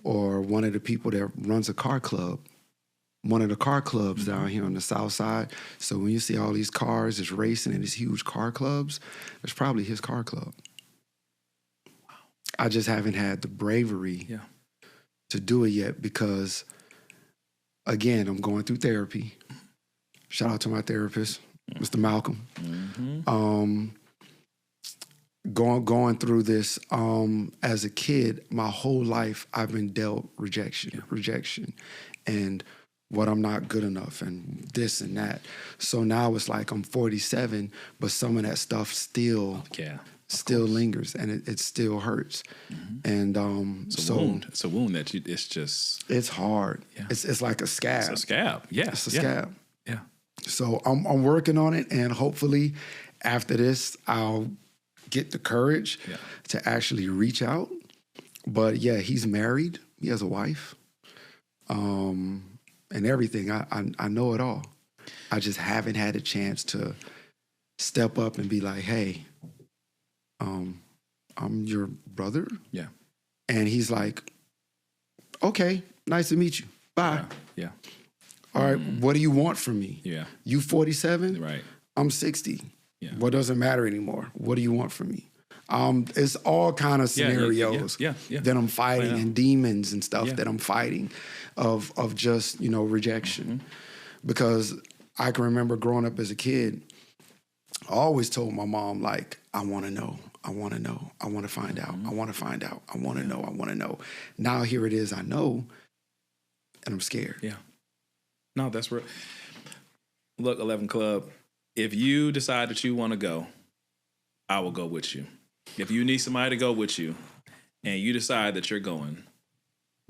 or one of the people that runs a car club. One of the car clubs down here on the south side. So when you see all these cars just racing in these huge car clubs, it's probably his car club. Wow. I just haven't had the bravery to do it yet because again, I'm going through therapy. Shout out to my therapist, Mr. Malcolm. Going through this as a kid, my whole life I've been dealt rejection, and what I'm not good enough, and this and that. So now it's like I'm 47, but some of that stuff still lingers, and it still hurts. And it's a wound. It's a wound that it's hard. Yeah. It's like a scab. It's a scab. Yeah, it's a scab. Yeah. So I'm working on it, and hopefully after this, I'll get the courage to actually reach out. But yeah, he's married. He has a wife. And everything. I know it all. I just haven't had a chance to step up and be like, hey, I'm your brother. Yeah. And he's like, okay, nice to meet you. Bye. Yeah. All right, what do you want from me? Yeah. You 47? Right. I'm 60. Yeah. What doesn't matter anymore? What do you want from me? It's all kind of scenarios that I'm fighting, and demons and stuff that I'm fighting of just, rejection. Because I can remember growing up as a kid, I always told my mom, like, I want to know. I want to know. I want to find out. I want to find out. I want to know. I want to know. Now here it is. I know, and I'm scared. Yeah. No, that's real. Look, 11 Club, if you decide that you want to go, I will go with you. If you need somebody to go with you and you decide that you're going,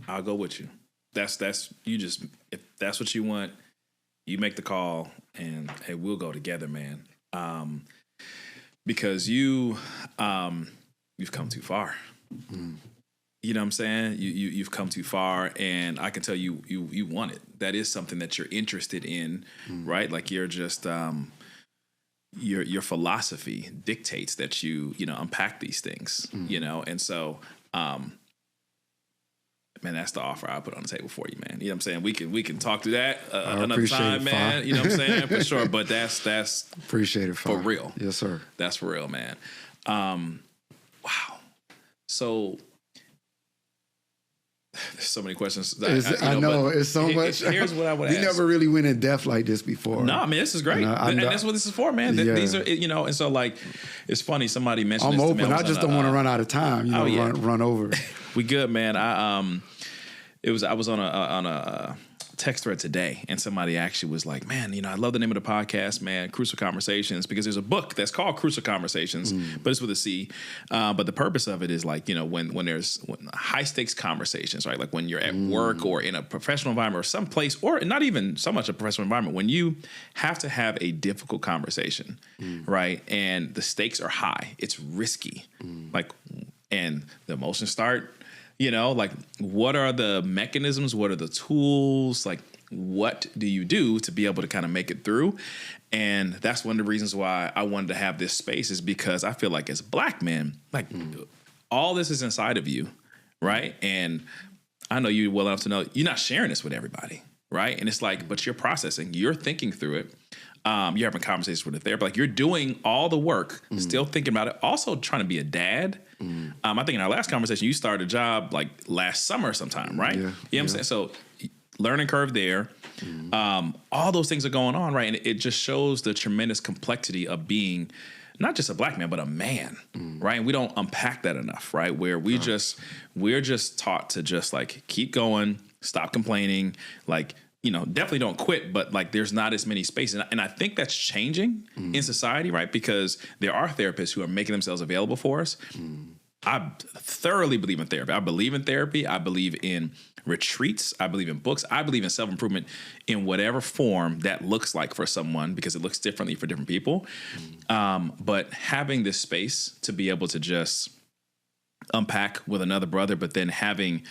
I'll go with you. That's you just, if that's what you want, you make the call and hey, we'll go together, man. Because you've come too far. You know what I'm saying? You've come too far, and I can tell you want it. That is something that you're interested in, right? Like you're just your philosophy dictates that you unpack these things, and so man, that's the offer I put on the table for you, man. You know what I'm saying? We can talk through that another time, man. You know what I'm saying? For sure. But that's appreciate it, for real. Yes, sir. That's for real, man. Wow. So there's so many questions. I know it's so much. Here's what I would ask. We never really went in depth like this before. No, I mean, this is great. And that's what this is for, man. These are, and so like, it's funny. Somebody mentioned I'm this open. To me. I just don't want to run out of time. Run over. We good, man. I was on a text thread today, and somebody actually was like, man, I love the name of the podcast, man, Crucial Conversations, because there's a book that's called Crucial Conversations, but it's with a C. But the purpose of it is like, when there's high stakes conversations, right? Like when you're at work or in a professional environment or someplace, or not even so much a professional environment, when you have to have a difficult conversation, right? And the stakes are high, it's risky, like, and the emotions start. Like what are the mechanisms? What are the tools? Like what do you do to be able to kind of make it through? And that's one of the reasons why I wanted to have this space, is because I feel like as Black men, like all this is inside of you, right? And I know you well enough to know you're not sharing this with everybody, right? And it's like, but you're processing, you're thinking through it. You're having conversations with a therapist. Like you're doing all the work, still thinking about it. Also trying to be a dad. I think in our last conversation, you started a job like last summer sometime, right? Yeah. You know what I'm saying? So learning curve there. All those things are going on, right? And it just shows the tremendous complexity of being not just a Black man, but a man, right? And we don't unpack that enough, right? Where we're just taught to just like keep going, stop complaining, like, definitely don't quit, but like there's not as many spaces. And I think that's changing in society, right? Because there are therapists who are making themselves available for us. I thoroughly believe in therapy. I believe in therapy. I believe in retreats. I believe in books. I believe in self-improvement in whatever form that looks like for someone, because it looks differently for different people. But having this space to be able to just unpack with another brother, but then having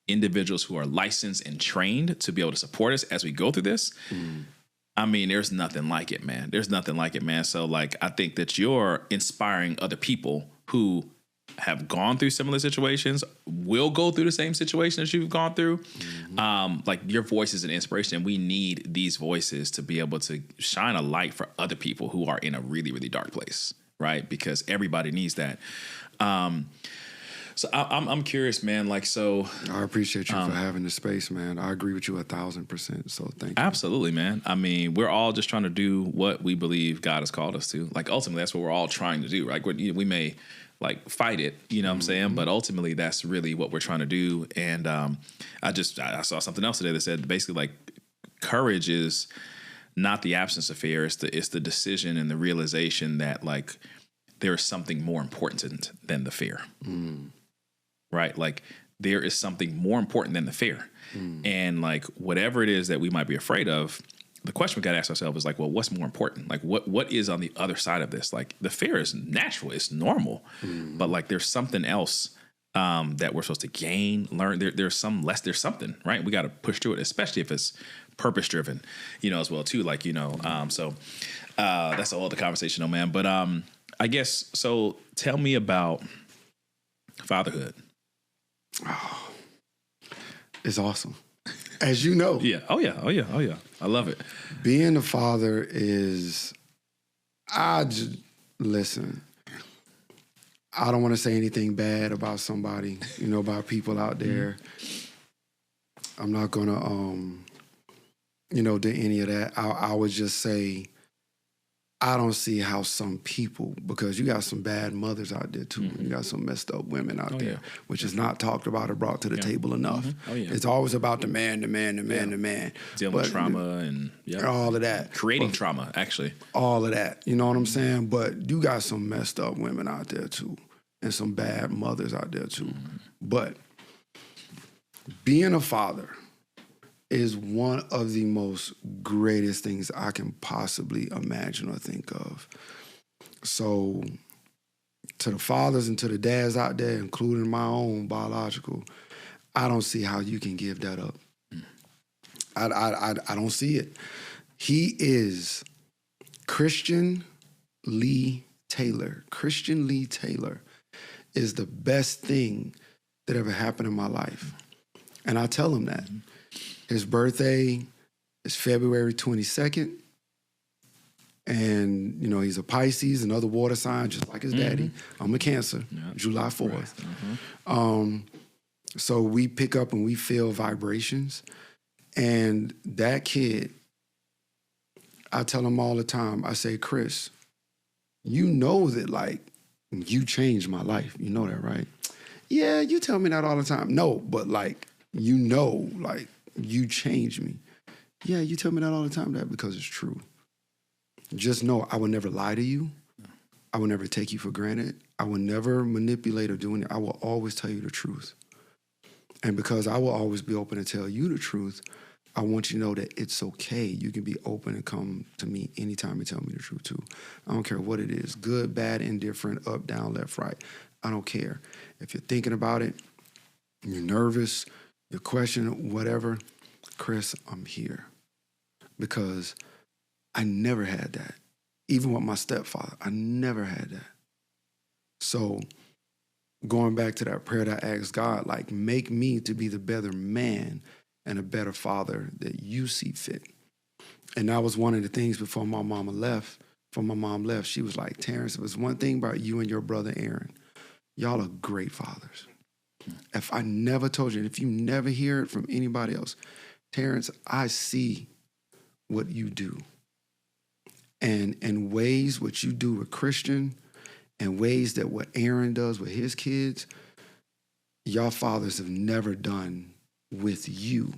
individuals who are licensed and trained to be able to support us as we go through this. I mean, there's nothing like it, man. There's nothing like it, man. So like, I think that you're inspiring other people who have gone through similar situations, will go through the same situation that you've gone through. Like your voice is an inspiration, and we need these voices to be able to shine a light for other people who are in a really, really dark place, right? Because everybody needs that. So I'm curious, man. Like, so I appreciate you for having the space, man. I agree with you 1,000%. So thank you. absolutely, man. I mean, we're all just trying to do what we believe God has called us to. Like, ultimately, that's what we're all trying to do, right? We may like fight it, you know what I'm saying? But ultimately, that's really what we're trying to do. And I saw something else today that said basically like courage is not the absence of fear. It's the decision and the realization that like there is something more important than the fear, right? Like there is something more important than the fear. And like whatever it is that we might be afraid of, the question we got to ask ourselves is like, well, what's more important? Like what is on the other side of this? Like the fear is natural, it's normal, but like there's something else that we're supposed to gain, learn. There's something, right? We got to push through it, especially if it's purpose driven, you know, as well too. Like, you know, so that's a whole other conversation, though, man. But I guess, so tell me about fatherhood. Oh, it's awesome. As you know. Yeah. Oh yeah. I love it. Being a father is, listen, I don't want to say anything bad about somebody, you know, about people out there. I'm not going to, you know, do any of that. I would just say, I don't see how some people, because you got some bad mothers out there too. You got some messed up women out there, which is not talked about or brought to the table enough. Oh, yeah. It's always about the man. Dealing with trauma and all of that. Creating trauma, actually. All of that. You know what I'm saying? But you got some messed up women out there too. And some bad mothers out there too. But being a father is one of the most greatest things I can possibly imagine or think of. So to the fathers and to the dads out there, including my own biological, I don't see how you can give that up. I don't see it. He is Christian Lee Taylor. Christian Lee Taylor is the best thing that ever happened in my life. And I tell him that. His birthday is February 22nd. And, you know, he's a Pisces, another water sign, just like his daddy. I'm a Cancer, July 4th. Right. So we pick up and we feel vibrations. And that kid, I tell him all the time, I say, Chris, you know that, like, you changed my life. You know that, right? Yeah, you tell me that all the time. No, but, like, you know, like, you changed me. Yeah, you tell me that all the time, Dad, because it's true. Just know I will never lie to you. I will never take you for granted. I will never manipulate or do anything. I will always tell you the truth. And because I will always be open to tell you the truth, I want you to know that it's okay. You can be open and come to me anytime and tell me the truth too. I don't care what it is, good, bad, indifferent, up, down, left, right. I don't care. If you're thinking about it, you're nervous, you're questioning, whatever, Chris, I'm here. Because I never had that. Even with my stepfather, I never had that. So going back to that prayer that I asked God, like, make me to be the better man and a better father that you see fit. And that was one of the things before my mom left. She was like, Terrence, it was one thing about you and your brother Aaron. Y'all are great fathers. If I never told you, and if you never hear it from anybody else, Terrence, I see what you do. And in ways what you do with Christian, and ways that what Aaron does with his kids, y'all fathers have never done with you.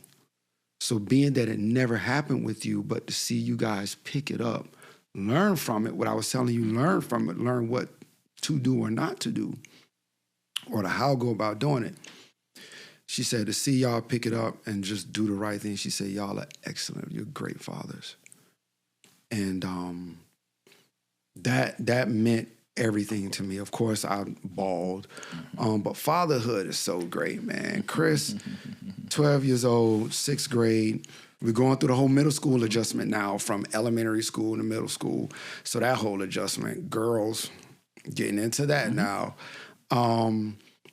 So being that it never happened with you, but to see you guys pick it up, learn from it, what I was telling you, learn from it, learn what to do or not to do, or to how go about doing it. She said to see y'all pick it up and just do the right thing. She said, y'all are excellent. You're great fathers. And that meant everything to me. Of course, I bawled. But fatherhood is so great, man. Chris, 12 years old, 6th grade. We're going through the whole middle school adjustment now, from elementary school to middle school. So that whole adjustment, girls getting into that now.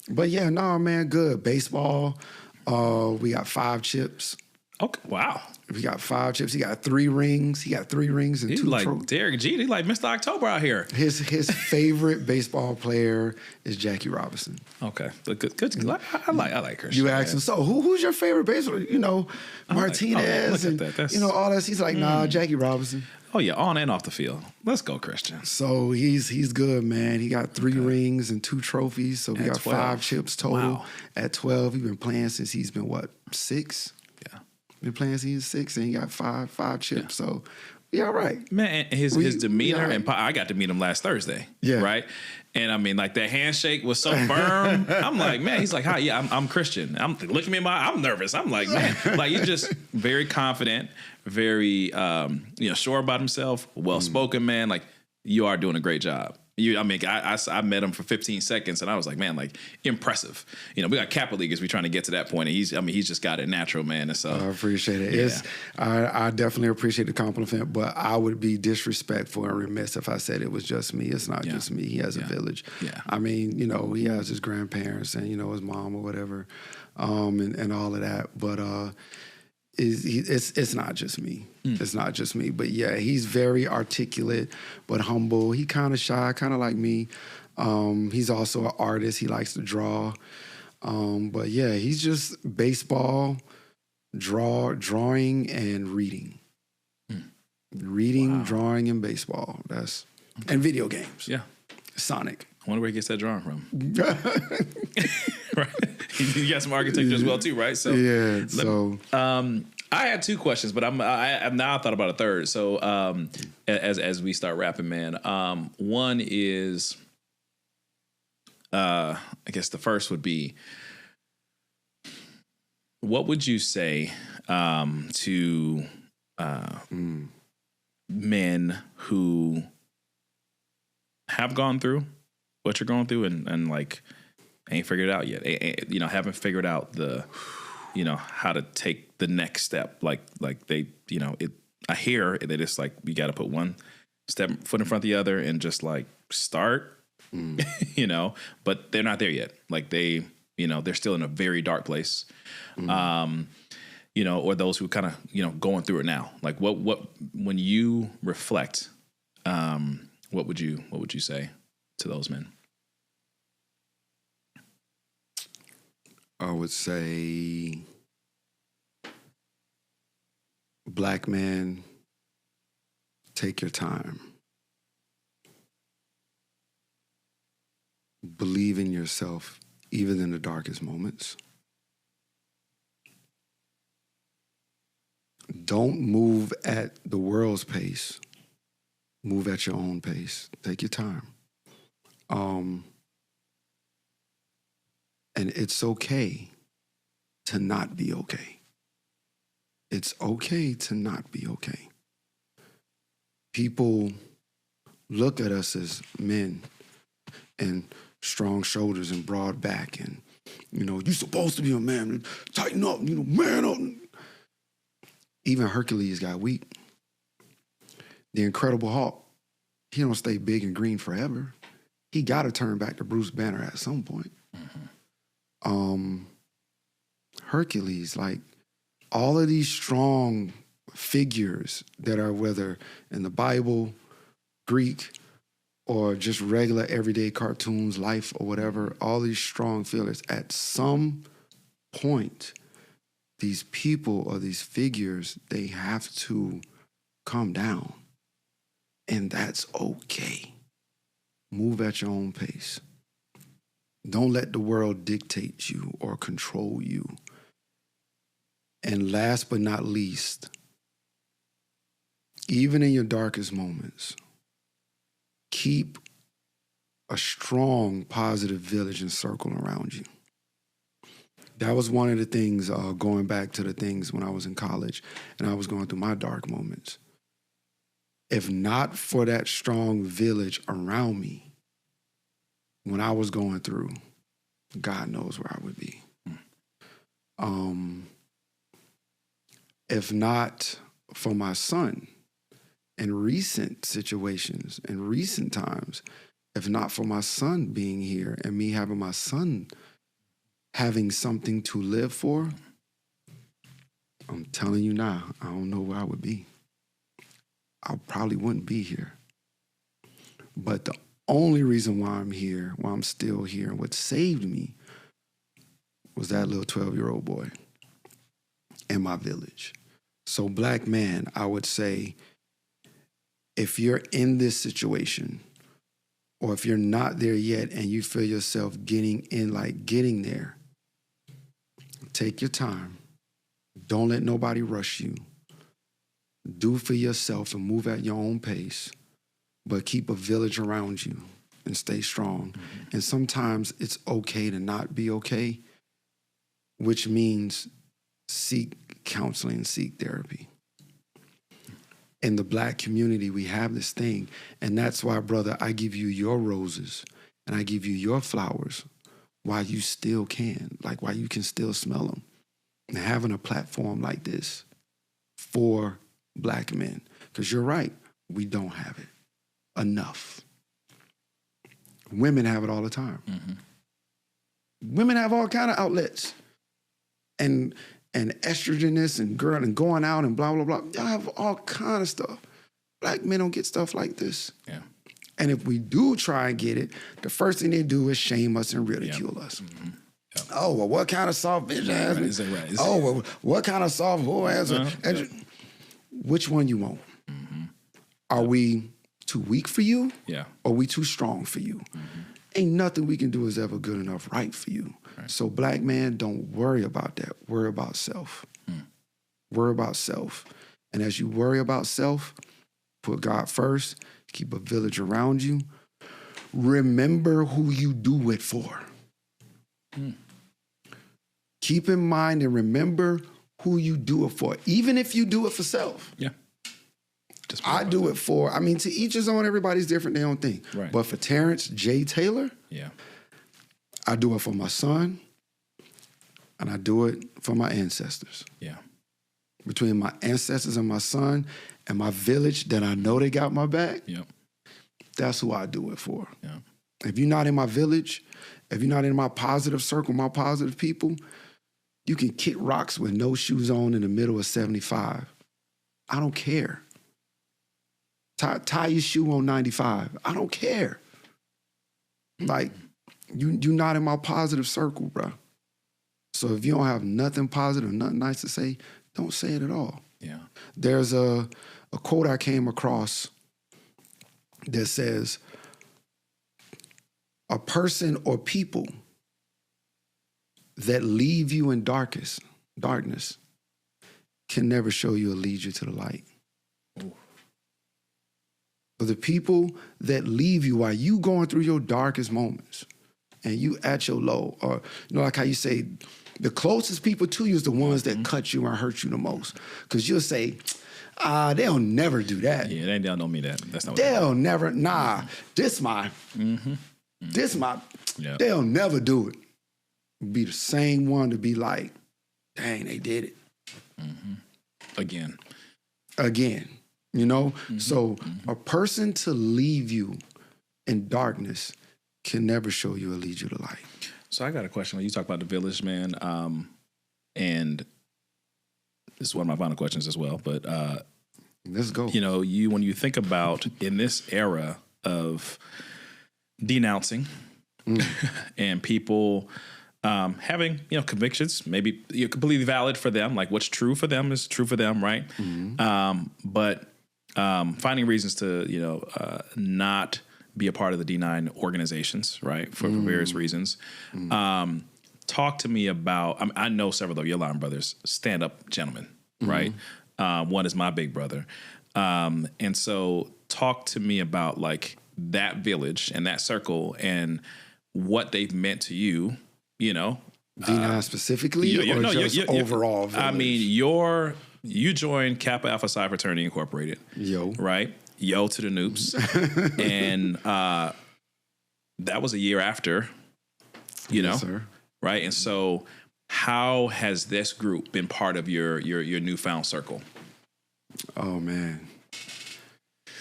But yeah, no, man, good. Baseball, we got 5 chips. Okay. Wow. He got 5 chips. He got 3 rings. He got 3 rings and He's 2 like trophies. Derek Jeter. He's like Mr. October out here. His favorite baseball player is Jackie Robinson. Okay. But good. I like Christian. You ask him, so who's your favorite baseball? You know, Martinez look at and that. you know all that. He's like, nah, Jackie Robinson. Oh yeah, on and off the field. Let's go, Christian. So he's good, man. He got 3 rings and 2 trophies. So we got 12. 5 chips total. Wow. At 12, he's been playing since he's been 6? Yeah. Been playing since he's 6, and he got 5 chips. So we all right. Man, his demeanor, right. and I got to meet him last Thursday. Yeah. Right? And I mean, like that handshake was so firm. I'm like, man, he's like, hi, yeah, I'm Christian. I'm looking me in my, I'm nervous. I'm like, man, like he's just very confident, very, sure about himself, well-spoken, man. Like you are doing a great job. I met him for 15 seconds and I was like, man, like impressive. We got Kappa Leaguers. We're trying to get to that point. And he's just got it natural, man. And so I appreciate it. Yeah. I definitely appreciate the compliment, but I would be disrespectful and remiss if I said it was just me. It's not just me. He has a village. Yeah. I mean, he has his grandparents and, his mom or whatever, and all of that. But it's not just me. It's not just me. But yeah, he's very articulate but humble. He kind of shy, kind of like me. He's also an artist. He likes to draw. But yeah, he's just baseball, drawing, and reading. Reading, Wow. drawing, and baseball. And video games. yeah. Sonic. I wonder where he gets that drawing from. Right. You got some architecture as well too, right? So Yeah. So I had 2 questions, but I've now thought about a third. So as we start rapping, man, one is, I guess the first would be, what would you say to men who have gone through what you're going through and like ain't figured it out yet? Haven't figured out the how to take the next step. Like they, I hear they just like, you got to put one foot in front of the other and just like start, but they're not there yet. Like they, they're still in a very dark place. Or those who kind of, going through it now. Like what, when you reflect, what would you say to those men? I would say, Black man, take your time. Believe in yourself, even in the darkest moments. Don't move at the world's pace. Move at your own pace. Take your time. And it's okay to not be okay. It's okay to not be okay. People look at us as men and strong shoulders and broad back and, you're supposed to be a man. Tighten up, man up. Even Hercules got weak. The Incredible Hulk, he don't stay big and green forever. He got to turn back to Bruce Banner at some point. Hercules, like all of these strong figures that are whether in the Bible, Greek, or just regular everyday cartoons, life or whatever, all these strong figures, at some point, these people or these figures, they have to calm down. And that's okay. Move at your own pace. Don't let the world dictate you or control you. And last but not least, even in your darkest moments, keep a strong, positive village and circle around you. That was one of the things, going back to the things when I was in college and I was going through my dark moments. If not for that strong village around me, when I was going through, God knows where I would be. If not for my son in recent situations, in recent times, if not for my son being here and me having my son having something to live for, I'm telling you now, I don't know where I would be. I probably wouldn't be here. But the only reason why I'm here, why I'm still here, and what saved me was that little 12-year-old boy in my village. So, black man, I would say, if you're in this situation, or if you're not there yet and you feel yourself getting there, take your time. Don't let nobody rush you. Do for yourself and move at your own pace, but keep a village around you and stay strong. Mm-hmm. And sometimes it's okay to not be okay, which means seek counseling, seek therapy. In the black community, we have this thing, and that's why, brother, I give you your roses and I give you your flowers while you still can, like while you can still smell them. And having a platform like this for black men, because you're right, we don't have it enough. Women have it all the time. Mm-hmm. Women have all kind of outlets, and estrogen this and girl and going out and blah, blah, blah. Y'all have all kind of stuff. Black men don't get stuff like this. Yeah. And if we do try and get it, the first thing they do is shame us and ridicule us. Mm-hmm. Yep. Oh, well, what kind of soft bitch has me? Right. Oh, well, what kind of soft whore has me? Yep. Which one you want? Mm-hmm. Are we too weak for you? Yeah. Or are we too strong for you? Mm-hmm. Ain't nothing we can do is ever good enough right for you. Right. So black man, don't worry about that. Worry about self. Worry about self. And as you worry about self, put God first, keep a village around you. Remember who you do it for. Keep in mind and remember who you do it for, even if you do it for self. Yeah. I do it for, to each his own, everybody's different, their own thing. Right. But for Terrence J. Taylor, yeah, I do it for my son, and I do it for my ancestors. Yeah. Between my ancestors and my son and my village that I know they got my back, yep, that's who I do it for. Yeah. If you're not in my village, if you're not in my positive circle, my positive people, you can kick rocks with no shoes on in the middle of 75. I don't care. Tie your shoe on 95. I don't care. Like, you're not in my positive circle, bro. So if you don't have nothing positive, nothing nice to say, don't say it at all. Yeah. There's a quote I came across that says, a person or people that leave you in darkness can never show you or lead you to the light. Ooh. But the people that leave you while you going through your darkest moments and you at your low, or like how you say, the closest people to you is the ones that cut you and hurt you the most. Because you'll say, they'll never do that. Yeah, they don't mean that. That's not what they'll never, this my, yep, they'll never do it. Be the same one to be like, dang, they did it. Mm-hmm. Again. Mm-hmm. So a person to leave you in darkness can never show you or lead you to light. So I got a question. When you talk about the village, man, and this is one of my final questions as well, but let's go. When you think about in this era of denouncing and people having, convictions, maybe completely valid for them, like what's true for them is true for them, right? Mm-hmm. But finding reasons to, not be a part of the D9 organizations, right, for various reasons. Talk to me about, I know several of your line brothers, stand-up gentlemen, right? One is my big brother. And so talk to me about, like, that village and that circle and what they've meant to you, D9 specifically, or just overall village? You joined Kappa Alpha Psi Fraternity Incorporated. Yo. Right? Yo to the Noops. And that was a year after, yes, sir. Right? And so how has this group been part of your newfound circle? Oh, man.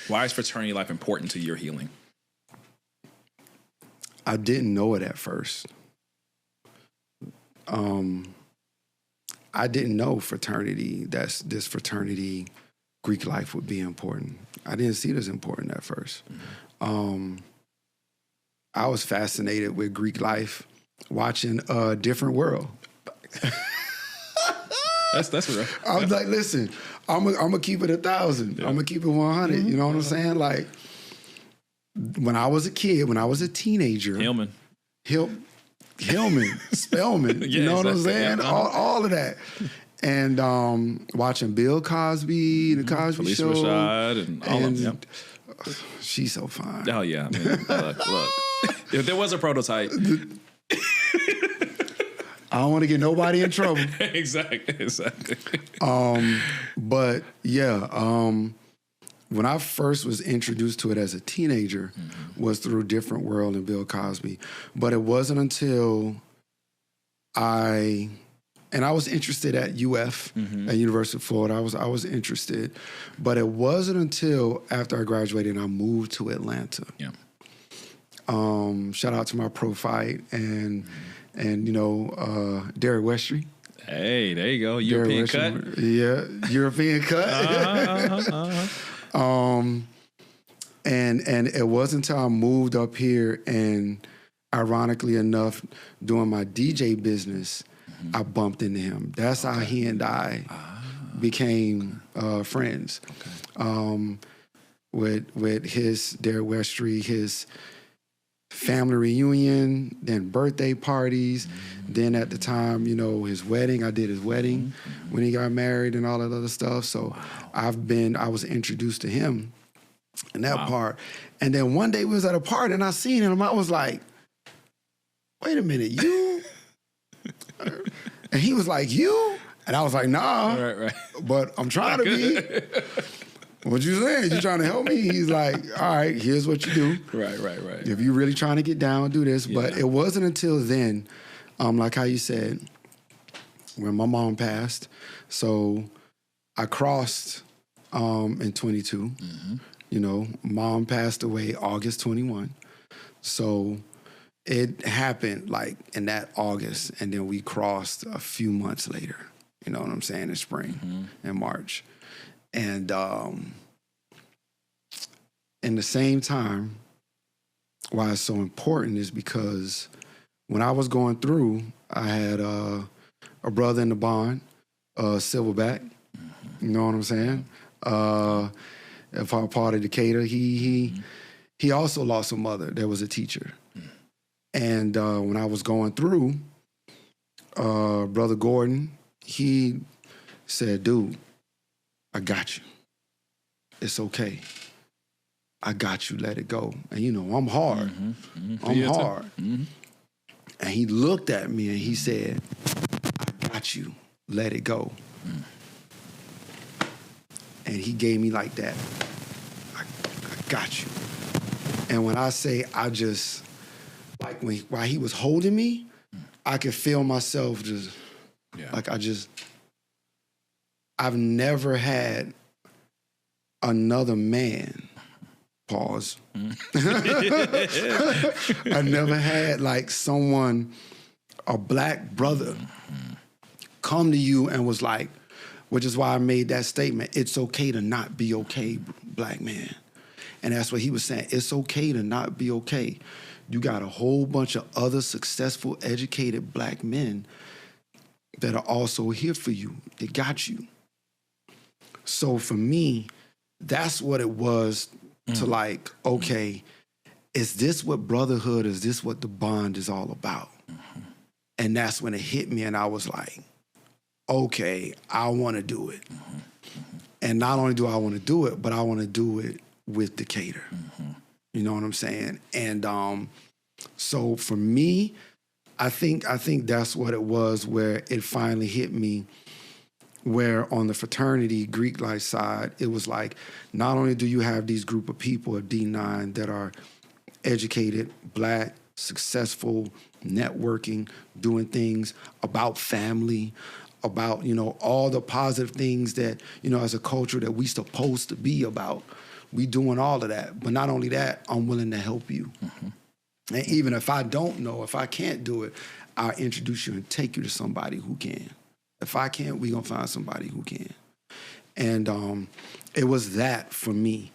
Why is fraternity life important to your healing? I didn't know it at first. I didn't know fraternity, this fraternity, Greek life would be important. I didn't see it as important at first. I was fascinated with Greek life watching A Different World. That's real. I was like, listen, I'm gonna keep it 1,000. I'm gonna keep it 100. You know what I'm saying? Like, when I was a kid, when I was a teenager, Hillman, Spellman, you know what I'm saying? Yeah. All of that. And watching Bill Cosby, The Cosby Felicia Show. Rashad, and all of them. She's so fine. Oh, yeah. I mean, look. If there was a prototype. I don't want to get nobody in trouble. Exactly. But yeah, when I first was introduced to it as a teenager was through Different World and Bill Cosby. But it wasn't until I was interested at UF, at University of Florida. I was interested. But it wasn't until after I graduated and I moved to Atlanta. Yeah. Shout out to my pro fight and you know, Derek Westry. Hey, there you go. European cut. Yeah, European cut. And it wasn't until I moved up here and ironically enough, doing my DJ business, I bumped into him. That's how he and I became friends. Okay. With his Derek Westry, his family reunion, then birthday parties, then at the time, you know, his wedding. I did his wedding when he got married and all that other stuff. So I was introduced to him in that part. And then one day we was at a party and I seen him. I was like, wait a minute, you? And he was like, you? And I was like, nah. Right. But I'm trying to be. What you saying? You trying to help me? He's like, all right, here's what you do. Right. If you really trying to get down, do this. Yeah. But it wasn't until then, like how you said, when my mom passed. So I crossed in 22. You know, mom passed away August 21. So it happened like in that August, and then we crossed a few months later. You know what I'm saying? In spring, in March. And in the same time, why it's so important is because when I was going through, I had a brother in the bond, Silverback. You know what I'm saying? If I'm part of Decatur, he also lost a mother that was a teacher. And when I was going through, Brother Gordon, he said, dude, I got you. It's okay. I got you. Let it go. And you know, I'm hard. I'm hard. And he looked at me and he said, I got you. Let it go. And he gave me like that. I got you. And when I say I just, like while he was holding me, I could feel myself just, like I've never had another man, pause. I never had like someone, a black brother, come to you and was like, which is why I made that statement, it's okay to not be okay, black man. And that's what he was saying. It's okay to not be okay. You got a whole bunch of other successful, educated black men that are also here for you. They got you. So for me, that's what it was to like, okay, is this what brotherhood, is this what the bond is all about? And that's when it hit me and I was like, okay, I want to do it. And not only do I want to do it, but I want to do it with Decatur. You know what I'm saying? And so for me, I think that's what it was where it finally hit me, where on the fraternity Greek life side, it was like, not only do you have these group of people at D9 that are educated, black, successful, networking, doing things about family, about, you know, all the positive things that, you know, as a culture that we supposed to be about. We doing all of that. But not only that, I'm willing to help you. And even if I don't know, if I can't do it, I'll introduce you and take you to somebody who can. If I can't, we gonna find somebody who can. And it was that for me.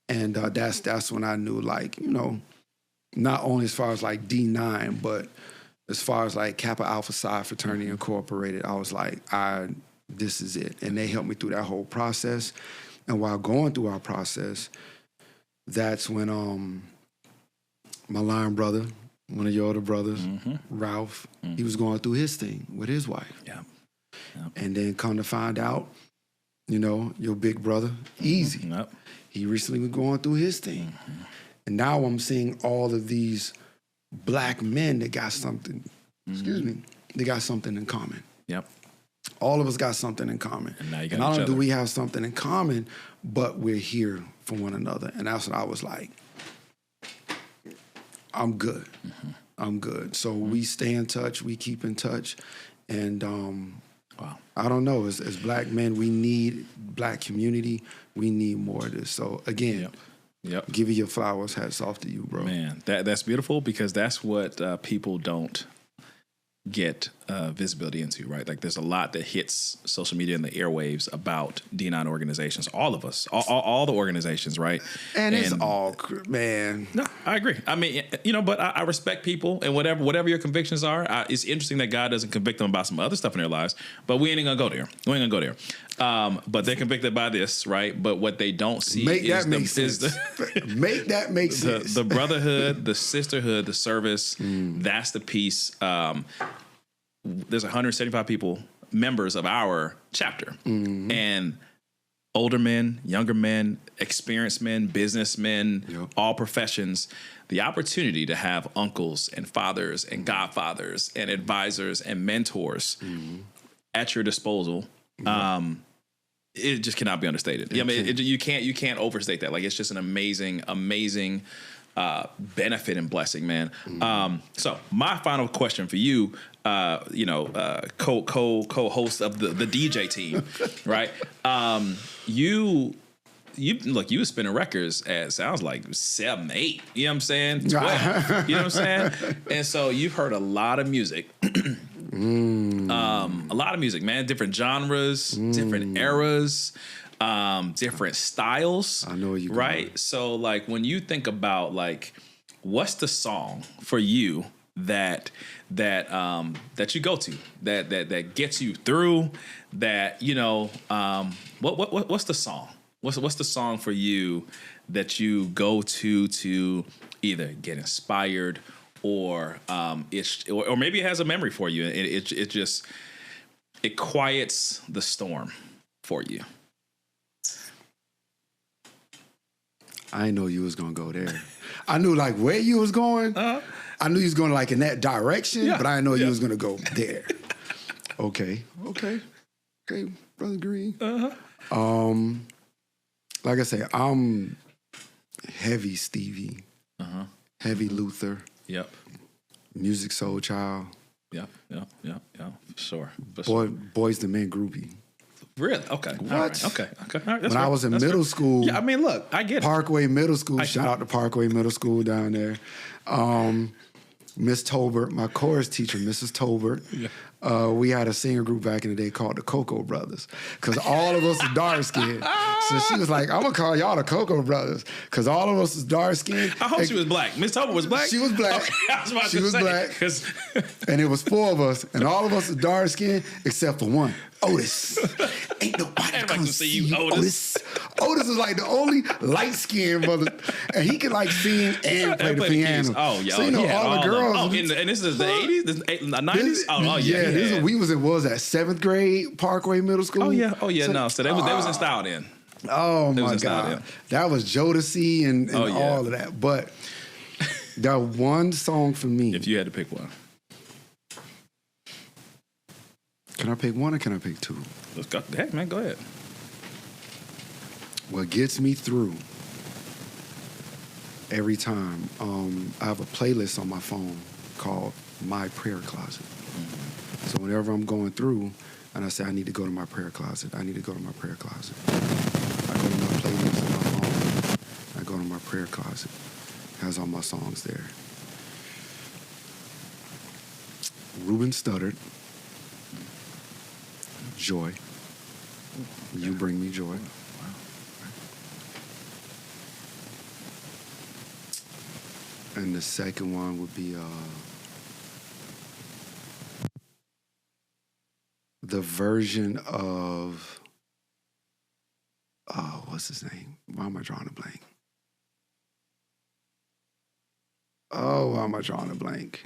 And that's when I knew, like, you know, not only as far as like D9, but as far as like Kappa Alpha Psi Fraternity Incorporated, I was like, this is it. And they helped me through that whole process. And while going through our process, that's when my line brother, one of your older brothers, Ralph, he was going through his thing with his wife. Yeah. And then come to find out, you know, your big brother, Easy, he recently was going through his thing. And now I'm seeing all of these black men that got something, they got something in common. Yep. All of us got something in common. And now you got and not each only do other. we have something in common, but we're here for one another. And that's what I was like, I'm good. I'm good. So we stay in touch, we keep in touch. And I don't know, as black men, we need black community. We need more of this. So again, give you your flowers. Hats off to you, bro. Man, that's beautiful, because that's what people don't get visibility into, right? Like, there's a lot that hits social media and the airwaves about D9 organizations. All of us, all the organizations, right? And it's all, man. No, I agree. I mean, you know, but I respect people, and whatever your convictions are. It's interesting that God doesn't convict them about some other stuff in their lives, but we ain't gonna go there. We ain't gonna go there. But they're convicted by this, right? But what they don't see make is that make sense. Make that make sense. The brotherhood, the sisterhood, the service. That's the piece. There's 175 people, members of our chapter, and older men, younger men, experienced men, businessmen, all professions. The opportunity to have uncles and fathers and godfathers and advisors and mentors at your disposal. It just cannot be understated. I mean, you can't overstate that. Like, it's just an amazing benefit and blessing, man. So my final question for you, co-host of the DJ team, right? You were spinning records at, sounds like 7, 8, you know what I'm saying? 12, you know what I'm saying? And so you've heard a lot of music. A lot of music, man. Different genres, different eras, different styles. I know you right. Going. So, like, when you think about, like, what's the song for you that you go to that gets you through? That, you know, what's the song? What's the song for you that you go to either get inspired, or or maybe it has a memory for you. It quiets the storm for you. I didn't know you was gonna go there. I knew like where you was going. I knew you was going like in that direction, but I didn't know you was gonna go there. Okay, Brother Green. Like I say, I'm heavy Stevie, heavy Luther. Yep. Music Soul Child. Yep. Sure. Boys the Men groupie. Really? Okay. What? All right. Okay. All right. When I was in middle school. Yeah, I mean, look, I get Parkway Middle School. Shout out to Parkway Middle School down there. Miss Tolbert, my chorus teacher, Mrs. Tolbert. We had a singer group back in the day called the Cocoa Brothers, because all of us are dark skinned. So she was like, I'm gonna call y'all the Cocoa Brothers, because all of us is dark skinned. I hope she was black. Miss Tolbert was black? She was black. Okay, I was about she to was say, black. And it was 4 of us, and all of us is dark skinned except for one. Otis. Ain't nobody come see you, Otis. Otis is like the only light-skinned brother, and he can like sing and play the piano. Oh, yeah. So you know all the girls. And this is the 80s, the 90s. Yeah. We was in that 7th grade Parkway Middle School. Oh yeah. So they was in style then. Oh my God, that was Jodeci and all of that. But that one song for me. If you had to pick one. Can I pick one or can I pick 2? Let's go. Hey, man, go ahead. What gets me through every time, I have a playlist on my phone called My Prayer Closet. So whenever I'm going through and I say, I need to go to my prayer closet, I need to go to my prayer closet. I go to my playlist on my phone. I go to my prayer closet. It has all my songs there. Ruben Studdard. joy. You bring me joy. And the second one would be the version of what's his name? Why am I drawing a blank? Why am I drawing a blank?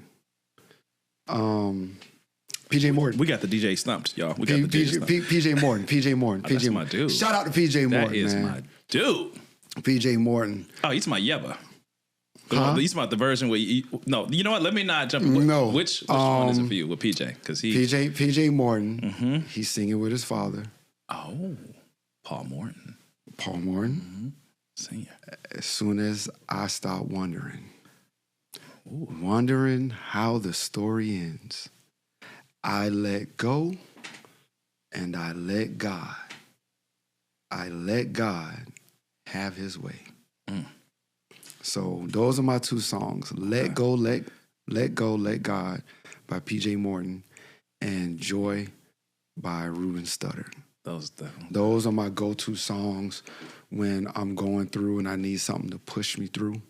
PJ Morton. We got the DJ stumped, y'all. We got the DJ stumped. PJ Morton. PJ Morton. That's my dude. Shout out to PJ Morton. That is my dude. PJ Morton. Oh, he's my Yeba. Huh? He's about the version where no, you know what? Let me not jump. No. Which one is it for you with PJ? Because PJ Morton. He's singing with his father. Oh, Paul Morton. Paul Morton. Senior. As soon as I start wondering how the story ends, I let go and I let God. I let God have his way. So those are my two songs. Let Go, Let God by PJ Morton and Joy by Ruben Studdard. Those are my go-to songs when I'm going through and I need something to push me through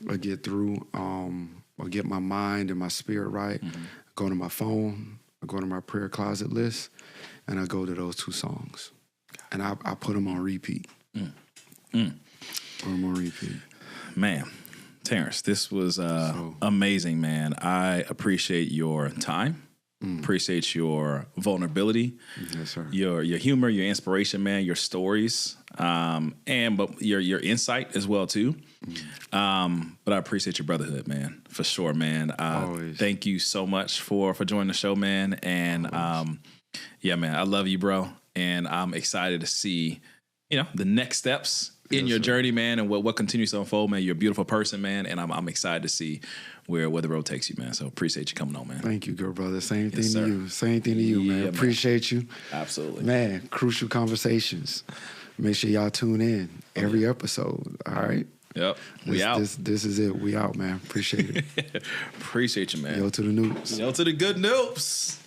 or get through or get my mind and my spirit right. I go to my phone, I go to my prayer closet list, and I go to those two songs. And I put them on repeat. Put them on repeat. Man, Terrence, this was amazing, man. I appreciate your time. Appreciate your vulnerability. Yes, sir. Your humor, your inspiration, man, your stories, but your insight as well too. But I appreciate your brotherhood, man, for sure, man. Thank you so much for joining the show, man. And yeah, man, I love you, bro. And I'm excited to see, the next steps in your journey, man, and what continues to unfold, man. You're a beautiful person, man, and I'm excited to see where the road takes you, man. So appreciate you coming on, man. Thank you, good brother. Same thing to you. Same thing to you, man. Appreciate you. Absolutely. Man, crucial conversations. Make sure y'all tune in every episode, all right? Yep. We out. This is it. We out, man. Appreciate it. Appreciate you, man. Yo to the noobs. Yo to the good noobs.